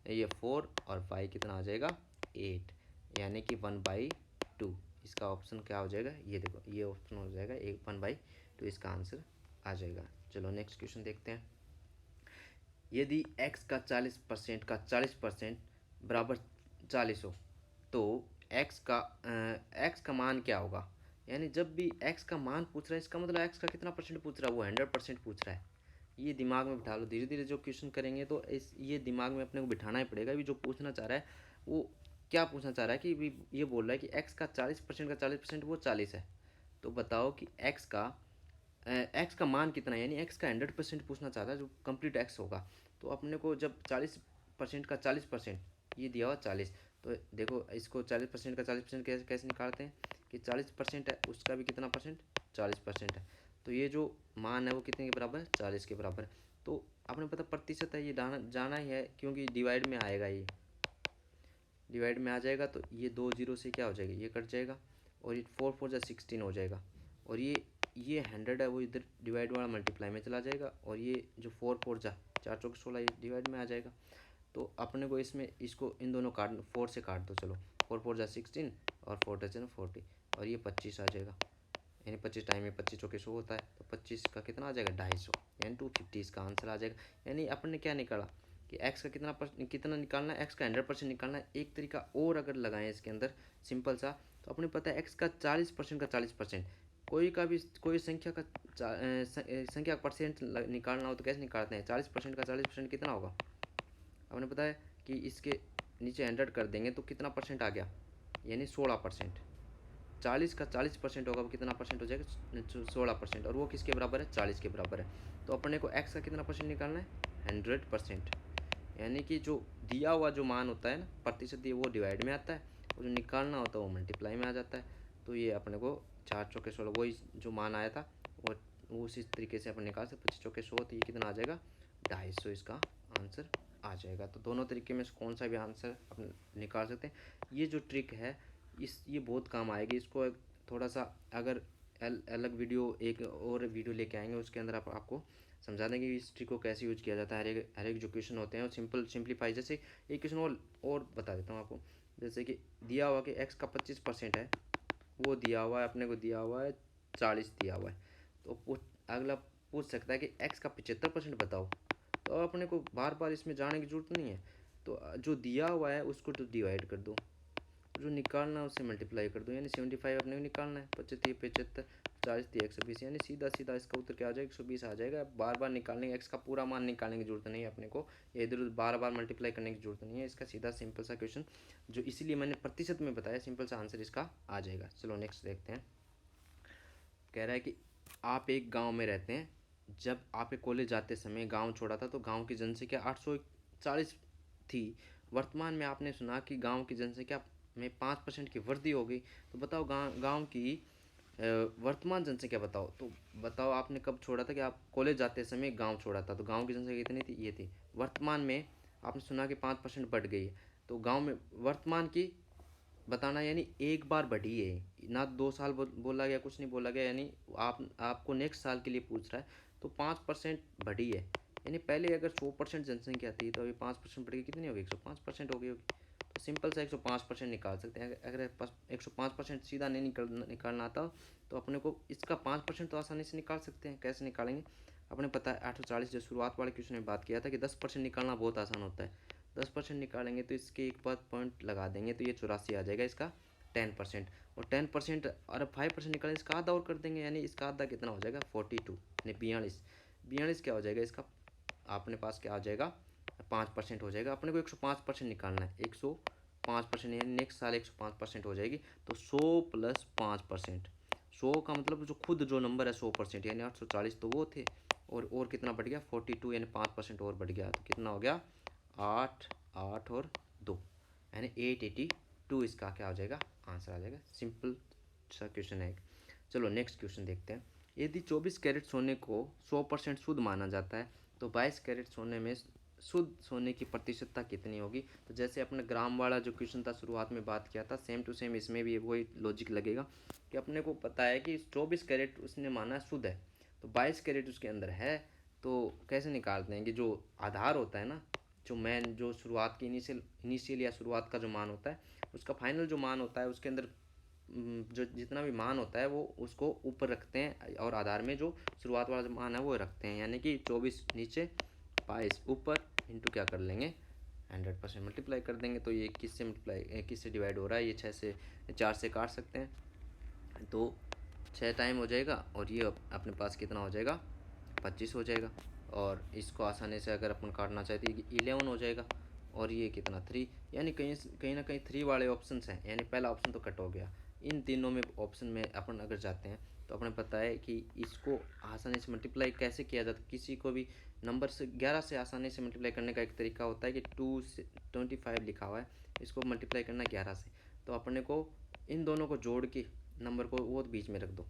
ये 4 और y कितना आ जाएगा 8, यानी कि 1/2। इसका ऑप्शन क्या हो जाएगा, ये देखो ये ऑप्शन हो जाएगा 1/2, इसका आंसर आ जाएगा। चलो नेक्स्ट क्वेश्चन देखते हैं। यदि x का 40% का 40% बराबर 40 हो तो x का मान क्या होगा, यानी जब भी x का मान पूछ रहा है इसका मतलब x का कितना परसेंट पूछ रहा है, वो 100% पूछ रहा है। ये दिमाग में बिठा लो, धीरे धीरे जो क्वेश्चन करेंगे तो ये दिमाग में अपने को बिठाना ही पड़ेगा। भी जो पूछना चाह रहा है वो क्या पूछना चाह रहा है कि भी ये बोल रहा है कि x का 40% का 40% वो 40 है, तो बताओ कि x का मान कितना है, यानी x का 100% पूछना चाहता है जो कंप्लीट x होगा। तो अपने को जब 40% का 40%, ये दिया हुआ 40, तो देखो इसको 40% का 40% कैसे कैसे निकालते हैं कि 40% है उसका भी कितना परसेंट 40% है, तो ये जो मान है वो कितने के बराबर है 40 के बराबर है। तो आपने पता प्रतिशत है, ये जाना ही है क्योंकि डिवाइड में आएगा, ये डिवाइड में आ जाएगा तो ये 2 0 से क्या हो जाएगा, ये कट जाएगा और ये 4 4 जा 16 हो जाएगा, और ये 100 है वो इधर डिवाइड वाला मल्टीप्लाई में चला जाएगा, और ये जो 4 4 जा 4 चौक 16 ये डिवाइड में आ जाएगा। तो अपने को इसमें इसको इन दोनों काट 4 से काट दो, चलो 4 4 जा 16 और 4 टच 40, और ये 25 आ जाएगा, यानी 25 टाइम में 25 चौके 100 होता है, तो 25 का कितना आ जाएगा 250, यानी 250 इसका आंसर आ जाएगा। यानी अपन ने क्या निकाला कि x का कितना निकालना है, x का 100% निकालना है। एक तरीका और अगर लगाएं इसके अंदर सिंपल सा, तो अपने पता है x का 40% का 40%, कोई संख्या का संख्या का परसेंट निकालना हो तो कैसे निकालते हैं, 40% का 40% कितना होगा, आपने पता है कि इसके नीचे 100 कर देंगे तो कितना परसेंट आ गया, यानी 16%। 40 का 40% होगा वो कितना परसेंट हो जाएगा 16%, और वो किसके बराबर है 40 के बराबर है। तो अपने को x का कितना परसेंट निकालना है 100%, यानी कि जो दिया हुआ जो मान होता है ना प्रतिशत दिए वो डिवाइड में आता है, और जो निकालना होता है वो मल्टीप्लाई में आ जाता है। तो ये अपने को 4 चौके 16 वही जो मान आया था वो उसी तरीके से अपन निकाल सकते, 25 चौके 100 तो ये कितना आ जाएगा 250, इसका आंसर आ जाएगा। तो दोनों तरीके में कौन सा भी आंसर अपन निकाल सकते हैं। ये जो ट्रिक है ये बहुत काम आएगी। इसको थोड़ा सा अगर अलग वीडियो एक और वीडियो लेके आएंगे उसके अंदर आपको समझा देंगे कि इस ट्रिक को कैसे यूज किया जाता है। हर एक जो क्वेश्चन होते हैं वो सिंप्लीफाई, जैसे एक क्वेश्चन और बता देता हूँ आपको। जैसे कि दिया हुआ कि x का 25% है, वो दिया हुआ है अपने को, दिया हुआ है 40 दिया हुआ है, तो अगला पूछ सकता है कि x का 75% बताओ। तो अपने को बार बार इसमें जाने की जरूरत नहीं है, तो जो दिया हुआ है उसको तो डिवाइड कर दो, जो निकालना है उससे मल्टीप्लाई कर दो, यानी 75 अपने को निकालना है, 25 75 40 120, यानी सीधा सीधा इसका उत्तर क्या आ जाएगा 120 आ जाएगा। बार बार निकालने एक्स का पूरा मान निकालने की जरूरत नहीं है अपने को, इधर उधर बार बार मल्टीप्लाई करने की जरूरत नहीं है। इसका सीधा सिंपल सा क्वेश्चन जो इसीलिए मैंने प्रतिशत में बताया, सिंपल सा आंसर इसका आ जाएगा। चलो नेक्स्ट देखते हैं। कह रहा है कि आप एक गाँव में रहते हैं, जब आप कॉलेज जाते समय गाँव छोड़ा था तो गाँव की जनसंख्या 840 थी। वर्तमान में आपने सुना कि गांव की जनसंख्या में 5% की वृद्धि हो गई, तो बताओ गांव की वर्तमान जनसंख्या बताओ। तो बताओ आपने कब छोड़ा था कि आप कॉलेज जाते समय गांव छोड़ा था, तो गांव की जनसंख्या कितनी थी, ये थी। वर्तमान में आपने सुना कि 5% बढ़ गई है, तो गांव में वर्तमान की बताना, यानी एक बार बढ़ी है ना, 2 साल बोला गया, कुछ नहीं बोला गया, यानी आपको नेक्स्ट साल के लिए पूछ रहा है। तो 5% बढ़ी है, यानी पहले अगर 100% जनसंख्या थी तो अभी 5% बढ़ गई, कितनी होगी 105% हो गई होगी। तो सिंपल सा 105% निकाल सकते हैं। अगर 105% सीधा नहीं निकालना आता तो अपने को इसका 5% तो आसानी से निकाल सकते हैं। कैसे निकालेंगे, अपने पता है 840 जो शुरुआत वाले क्वेश्चन में बात किया था कि 10% निकालना बहुत आसान होता है। 10% निकालेंगे तो इसके एक बार पॉइंट लगा देंगे तो ये 84 आ जाएगा इसका 10%, और 10% और 5% निकालें, इसका आधा और कर देंगे, यानी इसका आधा कितना हो जाएगा 42, यानी 42 क्या हो जाएगा इसका, अपने पास क्या आ जाएगा 5% हो जाएगा। अपने को 105% निकालना है, 105%, यानी नेक्स्ट साल 105% हो जाएगी। तो 100 प्लस 5%, 100 का मतलब जो खुद जो नंबर है 100%, यानी 840 तो वो थे, और कितना बढ़ गया 42, यानी 5% और बढ़ गया, तो कितना हो गया 8, 8 और 2, यानी 882 इसका क्या हो जाएगा आंसर आ जाएगा। सिंपल सा क्वेश्चन है। चलो नेक्स्ट क्वेश्चन देखते हैं। यदि 24 कैरेट सोने को 100% शुद्ध माना जाता है तो 22 कैरेट सोने में शुद्ध सोने की प्रतिशतता कितनी होगी। तो जैसे अपने ग्राम वाला जो क्वेश्चन था शुरुआत में बात किया था, सेम टू सेम इसमें भी वही लॉजिक लगेगा कि अपने को पता है कि 24 कैरेट उसने माना शुद्ध है, तो 22 कैरेट उसके अंदर है, तो कैसे निकालते हैं कि जो आधार होता है ना, जो मेन जो शुरुआत की इनिशियल या शुरुआत का जो मान होता है, उसका फाइनल जो मान होता है उसके अंदर जो जितना भी मान होता है वो उसको ऊपर रखते हैं, और आधार में जो शुरुआत वाला जो मान है वो रखते हैं, यानी कि 24 नीचे 22 ऊपर इंटू क्या कर लेंगे 100% मल्टीप्लाई कर देंगे। तो ये किससे मल्टीप्लाई किससे डिवाइड हो रहा है, ये 6 से 4 से काट सकते हैं, तो 6 टाइम हो जाएगा, और ये अपने पास कितना हो जाएगा 25 हो जाएगा। और इसको आसानी से अगर अपन काटना चाहते हैं 11 हो जाएगा, और ये कितना 3, यानी कहीं ना कहीं 3 वाले ऑप्शन हैं, यानी पहला ऑप्शन तो कट हो गया। इन तीनों में ऑप्शन में अपन अगर जाते हैं तो अपने पता है कि इसको आसानी से मल्टीप्लाई कैसे किया जाता है। किसी को भी नंबर से 11 से आसानी से मल्टीप्लाई करने का एक तरीका होता है कि 2 से 25 लिखा हुआ है, इसको मल्टीप्लाई करना 11 से, तो अपने को इन दोनों को जोड़ के नंबर को वो बीच में रख दो,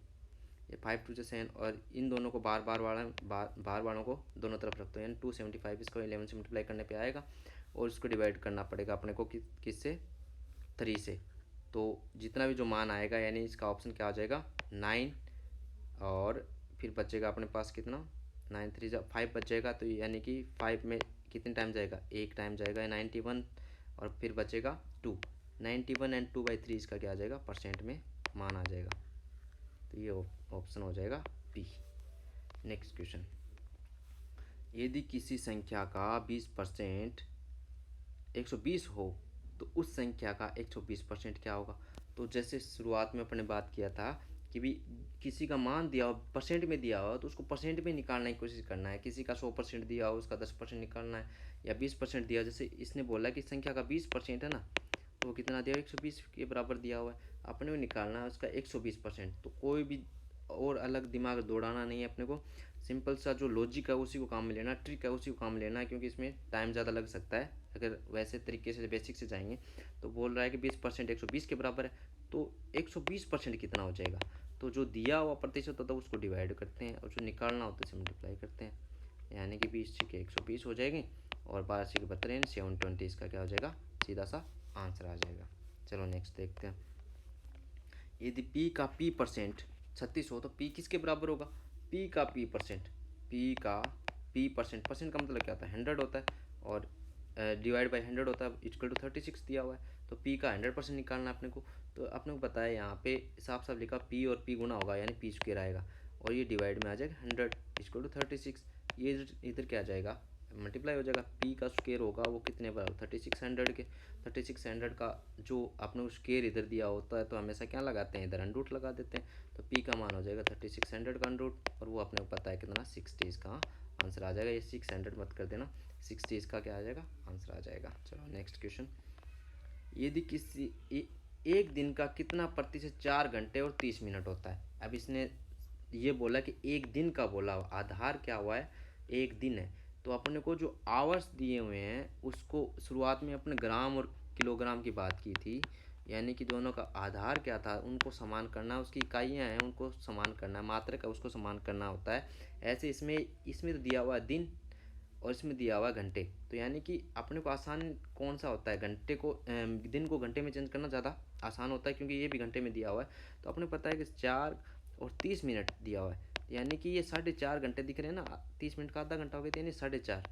ये 5 2 7, और इन दोनों को बार वालों को दोनों तरफ रख दो, यानी 275 इसको 11 से मल्टीप्लाई करने पे आएगा, और इसको डिवाइड करना पड़ेगा अपने को किससे 3 से। तो जितना भी जो मान आएगा, यानी इसका ऑप्शन क्या आ जाएगा 9, और फिर बचेगा अपने पास कितना 9 3 5 बच जाएगा, तो यानी कि 5 में कितने टाइम जाएगा, एक टाइम जाएगा 91, और फिर बचेगा 2, 91 एंड 2/3 इसका क्या आ जाएगा परसेंट में मान आ जाएगा, तो ये ऑप्शन हो जाएगा बी। नेक्स्ट क्वेश्चन, यदि किसी संख्या का 20% 120 हो तो उस संख्या का 120% क्या होगा। तो जैसे शुरुआत में अपने बात किया था कि भी किसी का मान दिया हो परसेंट में दिया हो तो उसको परसेंट में निकालने की कोशिश करना है। किसी का 100% दिया हो उसका 10% निकालना है, या 20% दिया, जैसे इसने बोला कि संख्या का 20% है ना, तो वो कितना दिया 120 के बराबर दिया हुआ है, अपने को निकालना है उसका 120%। तो कोई भी और अलग दिमाग दौड़ाना नहीं है अपने को, सिंपल सा जो लॉजिक है उसी को काम में लेना, ट्रिक है उसी को काम में लेना है, क्योंकि इसमें टाइम ज़्यादा लग सकता है अगर वैसे तरीके से बेसिक से जाएंगे। तो बोल रहा है कि 20% 120 के बराबर है, तो 120% कितना हो जाएगा, तो जो दिया हुआ प्रतिशत होता है उसको डिवाइड करते हैं, और जो निकालना होता है उसे मल्टीप्लाई करते हैं, यानी कि 20 के 120 हो जाएंगे, और 12 के 72 720 इसका क्या हो जाएगा सीधा सा आंसर आ जाएगा। चलो नेक्स्ट देखते हैं, यदि पी का पी परसेंट 36 हो तो पी किसके बराबर होगा। पी का पी परसेंट, पी का पी परसेंट, परसेंट का मतलब क्या होता है 100 होता है, और डिवाइड बाई 100 होता है, इक्वल टू 36 दिया हुआ है, तो पी का 100% निकालना है अपने को। तो अपने को पता है यहाँ पे साफ साफ लिखा पी और पी गुना होगा, यानी पी स्क्वायर आएगा, और ये डिवाइड में आ जाएगा 100 इक्वल टू 36, ये इधर क्या आ जाएगा मल्टीप्लाई हो जाएगा, पी का स्क्वायर होगा वो कितने बराबर 3600 के, 3600 का जो आपने स्क्वायर इधर दिया होता है तो हमेशा क्या लगाते हैं इधर अंडरूट लगा देते हैं, तो पी का मान हो जाएगा 3600 का अंडरूट, और वो अपने को पता है कितना 60 इसका आंसर आ जाएगा, ये 600 मत कर देना 60 इसका क्या आ जाएगा आंसर आ जाएगा। चलो नेक्स्ट क्वेश्चन, यदि किसी एक दिन का कितना प्रतिशत 4 घंटे और 30 मिनट होता है। अब इसने ये बोला कि एक दिन का बोला, आधार क्या हुआ है एक दिन है, तो अपने को जो आवर्स दिए हुए हैं उसको शुरुआत में अपने ग्राम और किलोग्राम की बात की थी, यानी कि दोनों का आधार क्या था उनको समान करना, उसकी इकाइयाँ हैं उनको समान करना है, मात्रक है उसको समान करना होता है। ऐसे इसमें इसमें तो दिया हुआ है दिन, और इसमें दिया हुआ है घंटे, तो यानी कि अपने को आसान कौन सा होता है घंटे को दिन को घंटे में चेंज करना ज़्यादा आसान होता है, क्योंकि ये भी घंटे में दिया हुआ है। तो अपने पता है कि 4 और 30 मिनट दिया हुआ है, यानी कि ये 4.5 घंटे दिख रहे हैं ना, 30 मिनट का आधा घंटा हो गया, यानी 4.5,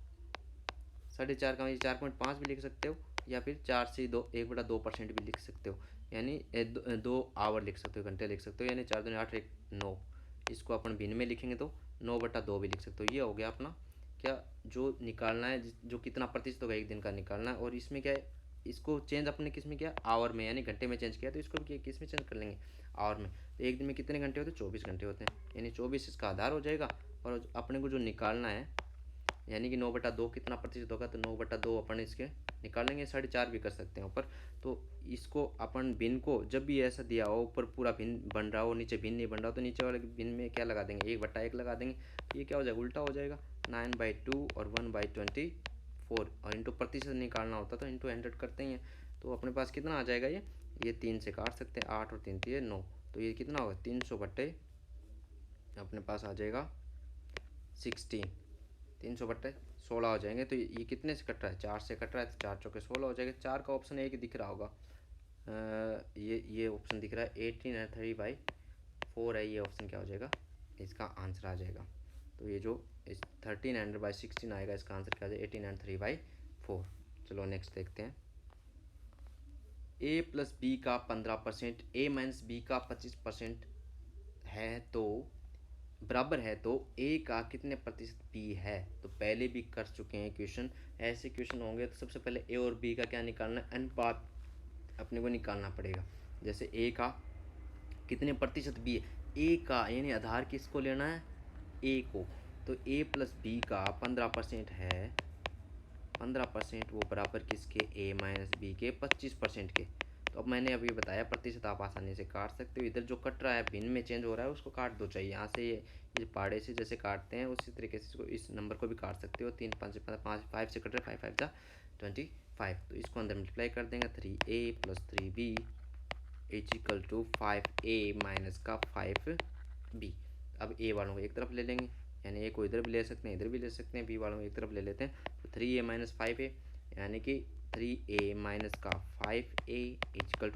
4.5 का 4.5 भी लिख सकते हो, या फिर 4 से 1/2% भी लिख सकते हो, यानी 2 आवर लिख सकते हो, घंटे लिख सकते हो, यानी 4 दूनी 8 1 9, इसको अपन भिन्न में लिखेंगे तो 9/2 भी लिख सकते हो। ये हो गया अपना क्या जो निकालना है, जो कितना प्रतिशत होगा एक दिन का निकालना है। और इसमें क्या है इसको चेंज अपने किस में किया, आवर में, यानी घंटे में चेंज किया, तो इसको भी किस में चेंज कर लेंगे, आवर में। तो एक दिन में कितने घंटे होते हैं, 24 घंटे होते हैं, यानी 24 इसका आधार हो जाएगा। और अपने को जो निकालना है, यानी कि 9/2 कितना प्रतिशत होगा, तो 9/2 अपन इसके निकाल लेंगे। 4.5 भी कर सकते हैं ऊपर। तो इसको अपन भिन्न को जब भी ऐसा दिया हो, ऊपर पूरा भिन्न बन रहा हो, नीचे भिन्न नहीं बन रहा हो, तो नीचे वाले भिन्न में क्या लगा देंगे, 1/1 लगा देंगे। तो ये क्या हो जाएगा, उल्टा हो जाएगा, 9/2 और 1/24। और इंटू प्रतिशत निकालना होता तो इंटू 100 करते ही हैं। तो अपने पास कितना आ जाएगा, ये 3 से काट सकते हैं, 8 और 3 3 9। तो ये कितना होगा, 300 बट्टे अपने पास आ जाएगा 16, 300/16 हो जाएंगे। तो ये कितने से कट रहा है, 4 से कट रहा है, तो 4 चौके 16 हो जाएगा। 4 का ऑप्शन एक दिख रहा होगा, ये ऑप्शन दिख रहा है, 1803/4 है, ये ऑप्शन क्या हो जाएगा, इसका आंसर आ जाएगा। तो ये जो 1300/16 आएगा, इसका आंसर क्या आ जाएगा, 1803/4। चलो नेक्स्ट देखते हैं। a+b का 15%, a-b का 25% है, तो बराबर है, तो a का कितने प्रतिशत b है। तो पहले भी कर चुके हैं क्वेश्चन, ऐसे क्वेश्चन होंगे तो सबसे पहले a और b का क्या निकालना है, अनुपात अपने को निकालना पड़ेगा। जैसे a का कितने प्रतिशत b है, a का यानी आधार किसको लेना है, a को। तो a+b का 15% है, 15% वो बराबर किसके, a-b के 25% के। तो अब मैंने अभी बताया प्रतिशत आप आसानी से काट सकते हो। इधर जो कट रहा है, भिन्न में चेंज हो रहा है, उसको काट दो चाहिए। यहाँ से ये पाड़े से जैसे काटते हैं उसी तरीके से इसको, इस नंबर को भी काट सकते हो। 3 5 5 5 से कट रहा है, 5 5 25। तो इसको अंदर मल्टीप्लाई कर देंगे, 3a + 3b = 5a - का 5b। अब a वालों को एक तरफ ले लेंगे, यानी a को इधर भी ले सकते हैं, इधर भी ले सकते हैं, b वालों को एक तरफ ले लेते हैं। तो 3a - 5a, यानी कि 3a - का 5a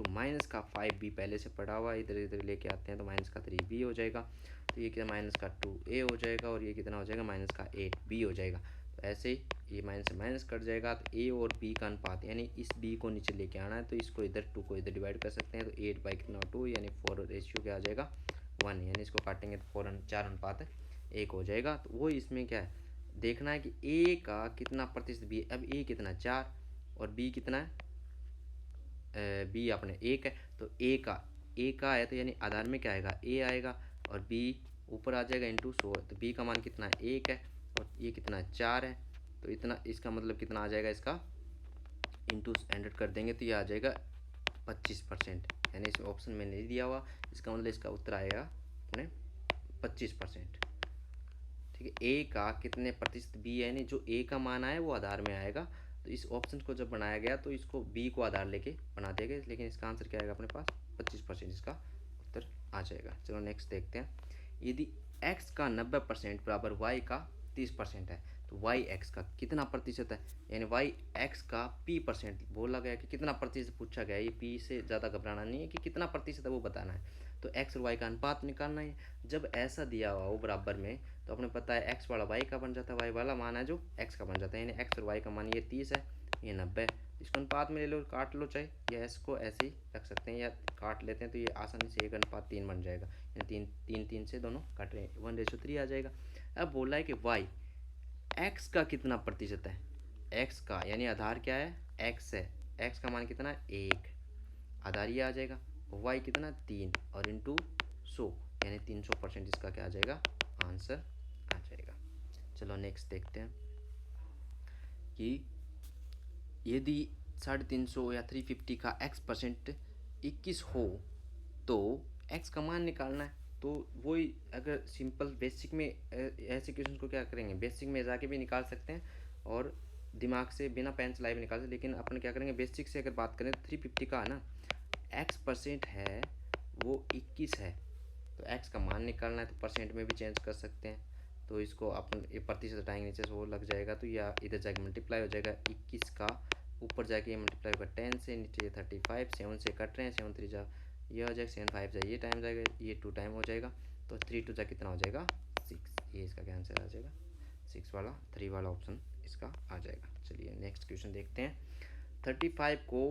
= माइनस का 5b पहले से पड़ा हुआ, इधर इधर लेके आते हैं तो माइनस का 3b हो जाएगा। तो ये क्या, माइनस का 2a हो जाएगा, और ये कितना हो जाएगा, माइनस का 8b हो जाएगा। तो ऐसे ही ये माइनस से माइनस कट जाएगा। तो a और b का अनुपात, यानी इस b को नीचे लेके आना है, तो इसको इधर 2 को इधर डिवाइड कर सकते हैं। तो 8/2 यानी 4 रेशियो क्या आ जाएगा, 1, यानी इसको काटेंगे तो 4:1 हो जाएगा। तो वो इसमें क्या है, देखना है कि a का कितना प्रतिशत b है। अब a कितना, 4, और b कितना है, b अपने 1 है। तो a का है, तो यानी आधार में क्या आएगा, a आएगा, और b ऊपर आ जाएगा इंटू 100। तो b का मान कितना है, 1 है, और ये कितना है, 4 है। तो इतना, इसका मतलब कितना आ जाएगा, इसका इंटू 100 कर देंगे तो ये आ जाएगा 25%। यानी इसमें ऑप्शन में नहीं दिया हुआ, इसका मतलब इसका उत्तर आएगा अपने 25%। ठीक है, ए का कितने प्रतिशत बी है, यानी जो ए का मान आया वो आधार में आएगा। तो इस ऑप्शन को जब बनाया गया तो इसको बी को आधार लेके बना देगा, लेकिन इसका आंसर क्या आएगा अपने पास, 25%, इसका उत्तर आ जाएगा। चलो नेक्स्ट देखते हैं। यदि एक्स का 90% बराबर वाई का 30% है, तो वाई एक्स का कितना प्रतिशत है, यानी वाई एक्स का p% बोला गया कि कितना प्रतिशत पूछा गया। ये p से ज़्यादा घबराना नहीं है, कि कितना प्रतिशत है वो बताना है। तो x और y का अनुपात निकालना है। जब ऐसा दिया हुआ हो बराबर में, तो अपने पता है x वाला y का बन जाता है, y वाला मान है जो x का बन जाता है, यानी x और y का मान ये 30 है, ये 90 है। इसको अनुपात में ले लो, काट लो चाहे, या s को ऐसे ही रख सकते हैं, या काट लेते हैं तो ये आसानी से 1:3 बन जाएगा। यानी 3 से दोनों काट रहे हैं, 1:3 आ जाएगा। अब बोला है कि y x का कितना प्रतिशत है, x का यानी आधार क्या है, x है, x का मान कितना है, 1, आधार ये आ जाएगा। y कितना, 3, और इंटू 100, यानी 300%, इसका क्या आ जाएगा, आंसर आ जाएगा। चलो नेक्स्ट देखते हैं कि यदि 350 या 350 का x% 21 हो, तो x का मान निकालना है। तो वही, अगर सिंपल बेसिक में ऐसे क्वेश्चन को क्या करेंगे, बेसिक में जाके भी निकाल सकते हैं, और दिमाग से बिना पेन चलाए भी निकाल सकते हैं, लेकिन अपन क्या करेंगे, बेसिक से अगर बात करें तो 350 का है ना, x% है वो 21 है, तो x का मान निकालना है, तो परसेंट में भी चेंज कर सकते हैं। तो इसको अपन ये प्रतिशत हटाएंगे, नीचे से वो लग जाएगा, तो या इधर जाके मल्टीप्लाई हो जाएगा, 21 का ऊपर जाके ये मल्टीप्लाई होगा 10 से, नीचे 35, 7 से कट रहे हैं, 7 3 जा ये हो जाएगा, 7 5 जा ये टाइम जाएगा, ये 2 टाइम हो जाएगा, तो 3 2 जा कितना हो जाएगा, 6। ये इसका क्या आंसर आ जाएगा, 6 वाला, 3 वाला ऑप्शन इसका आ जाएगा। चलिए नेक्स्ट क्वेश्चन देखते हैं। 35 को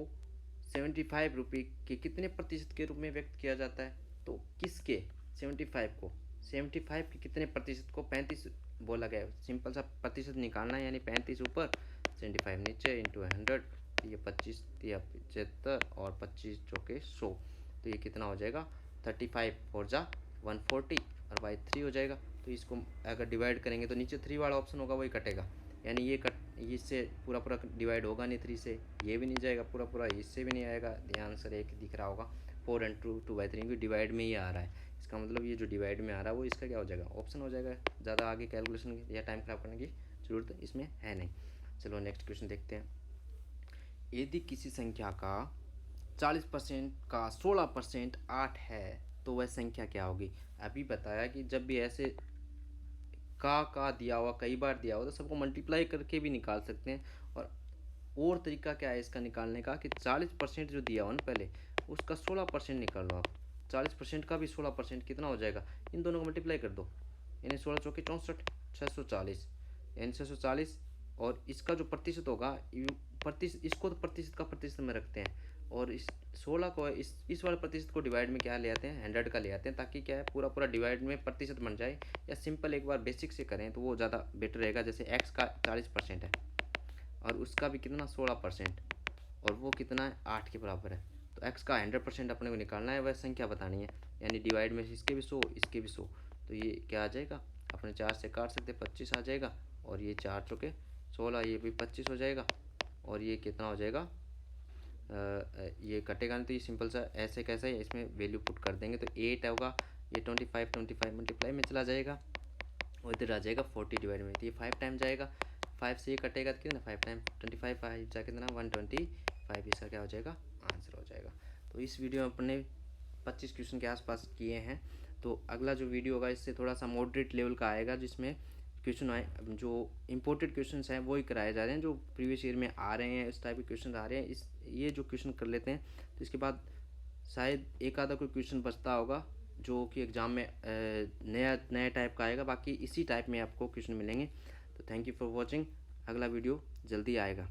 75 रुपये के कितने प्रतिशत के रूप में व्यक्त किया जाता है, तो किसके, 75 को, 75 के कितने प्रतिशत को 35 बोला गया है। सिंपल सा प्रतिशत निकालना है, यानी 35 ऊपर 75 नीचे इंटू 100, तो ये 25 या 75 और 25 चौके 100, तो ये कितना हो जाएगा 35 4 जा 140 और बाई 3 हो जाएगा। तो इसको अगर डिवाइड करेंगे तो नीचे 3 वाला ऑप्शन होगा वही कटेगा, यानी ये इससे पूरा पूरा डिवाइड होगा नहीं 3 से, ये भी नहीं जाएगा पूरा पूरा, इससे भी नहीं आएगा। ध्यान से एक दिख रहा होगा 4 and 2 by 3 क्योंकि डिवाइड में ही आ रहा है, इसका मतलब ये जो डिवाइड में आ रहा है वो इसका क्या हो जाएगा ऑप्शन हो जाएगा। ज़्यादा आगे कैलकुलेशन या टाइम खराब करने की ज़रूरत इसमें है नहीं। चलो नेक्स्ट क्वेश्चन देखते हैं। यदि किसी संख्या का 40% का 16% 8 है तो वह संख्या क्या होगी। अभी बताया कि जब भी ऐसे का दिया हुआ कई बार दिया हुआ तो सबको मल्टीप्लाई करके भी निकाल सकते हैं। और तरीका क्या है इसका निकालने का कि 40% जो दिया हुआ ना पहले उसका 16% निकाल लो आप। 40% का भी 16% कितना हो जाएगा, इन दोनों को मल्टीप्लाई कर दो, यानी 16 चौके 64 640, यानी 640। और इसका जो प्रतिशत होगा प्रतिशत, इसको तो प्रतिशत का प्रतिशत में रखते हैं, और इस 16 को इस वाले प्रतिशत को डिवाइड में क्या ले आते हैं 100 का ले आते हैं, ताकि क्या है पूरा पूरा डिवाइड में प्रतिशत बन जाए। या सिंपल एक बार बेसिक से करें तो वो ज़्यादा बेटर रहेगा। जैसे x का 40% है और उसका भी कितना 16%, और वो कितना है 8 के बराबर है, तो x का 100% अपने को निकालना है, वह संख्या बतानी है, यानी डिवाइड में इसके भी 100 इसके भी 100, तो ये क्या आ जाएगा अपने 4 से काट सकते 25 आ जाएगा, और ये 4 चौके 16, ये भी 25 हो जाएगा, और ये कितना हो जाएगा ये कटेगा नहीं, तो ये सिंपल सा ऐसे कैसा है इसमें वैल्यू पुट कर देंगे तो 8 होगा, ये 25 मल्टीप्लाई में चला जाएगा और इधर आ जाएगा 40 डिवाइड में, तो ये 5 टाइम जाएगा, 5 से ये कटेगा तो कितना 5 टाइम 25 5 जा कितना 125, इसका क्या हो जाएगा आंसर हो जाएगा। तो इस वीडियो में अपने 25 क्वेश्चन के आसपास किए हैं। तो अगला जो वीडियो होगा इससे थोड़ा सा मॉडरेट लेवल का आएगा, जिसमें क्वेश्चन आए जो इंपोर्टेड क्वेश्चन हैं वही कराए जा रहे हैं, जो प्रीवियस ईयर में आ रहे हैं इस टाइप के क्वेश्चन आ रहे हैं। ये जो क्वेश्चन कर लेते हैं तो इसके बाद शायद एक आधा कोई क्वेश्चन बचता होगा जो कि एग्ज़ाम में नया टाइप का आएगा, बाकी इसी टाइप में आपको क्वेश्चन मिलेंगे। तो थैंक यू फॉर वॉचिंग, अगला वीडियो जल्दी आएगा।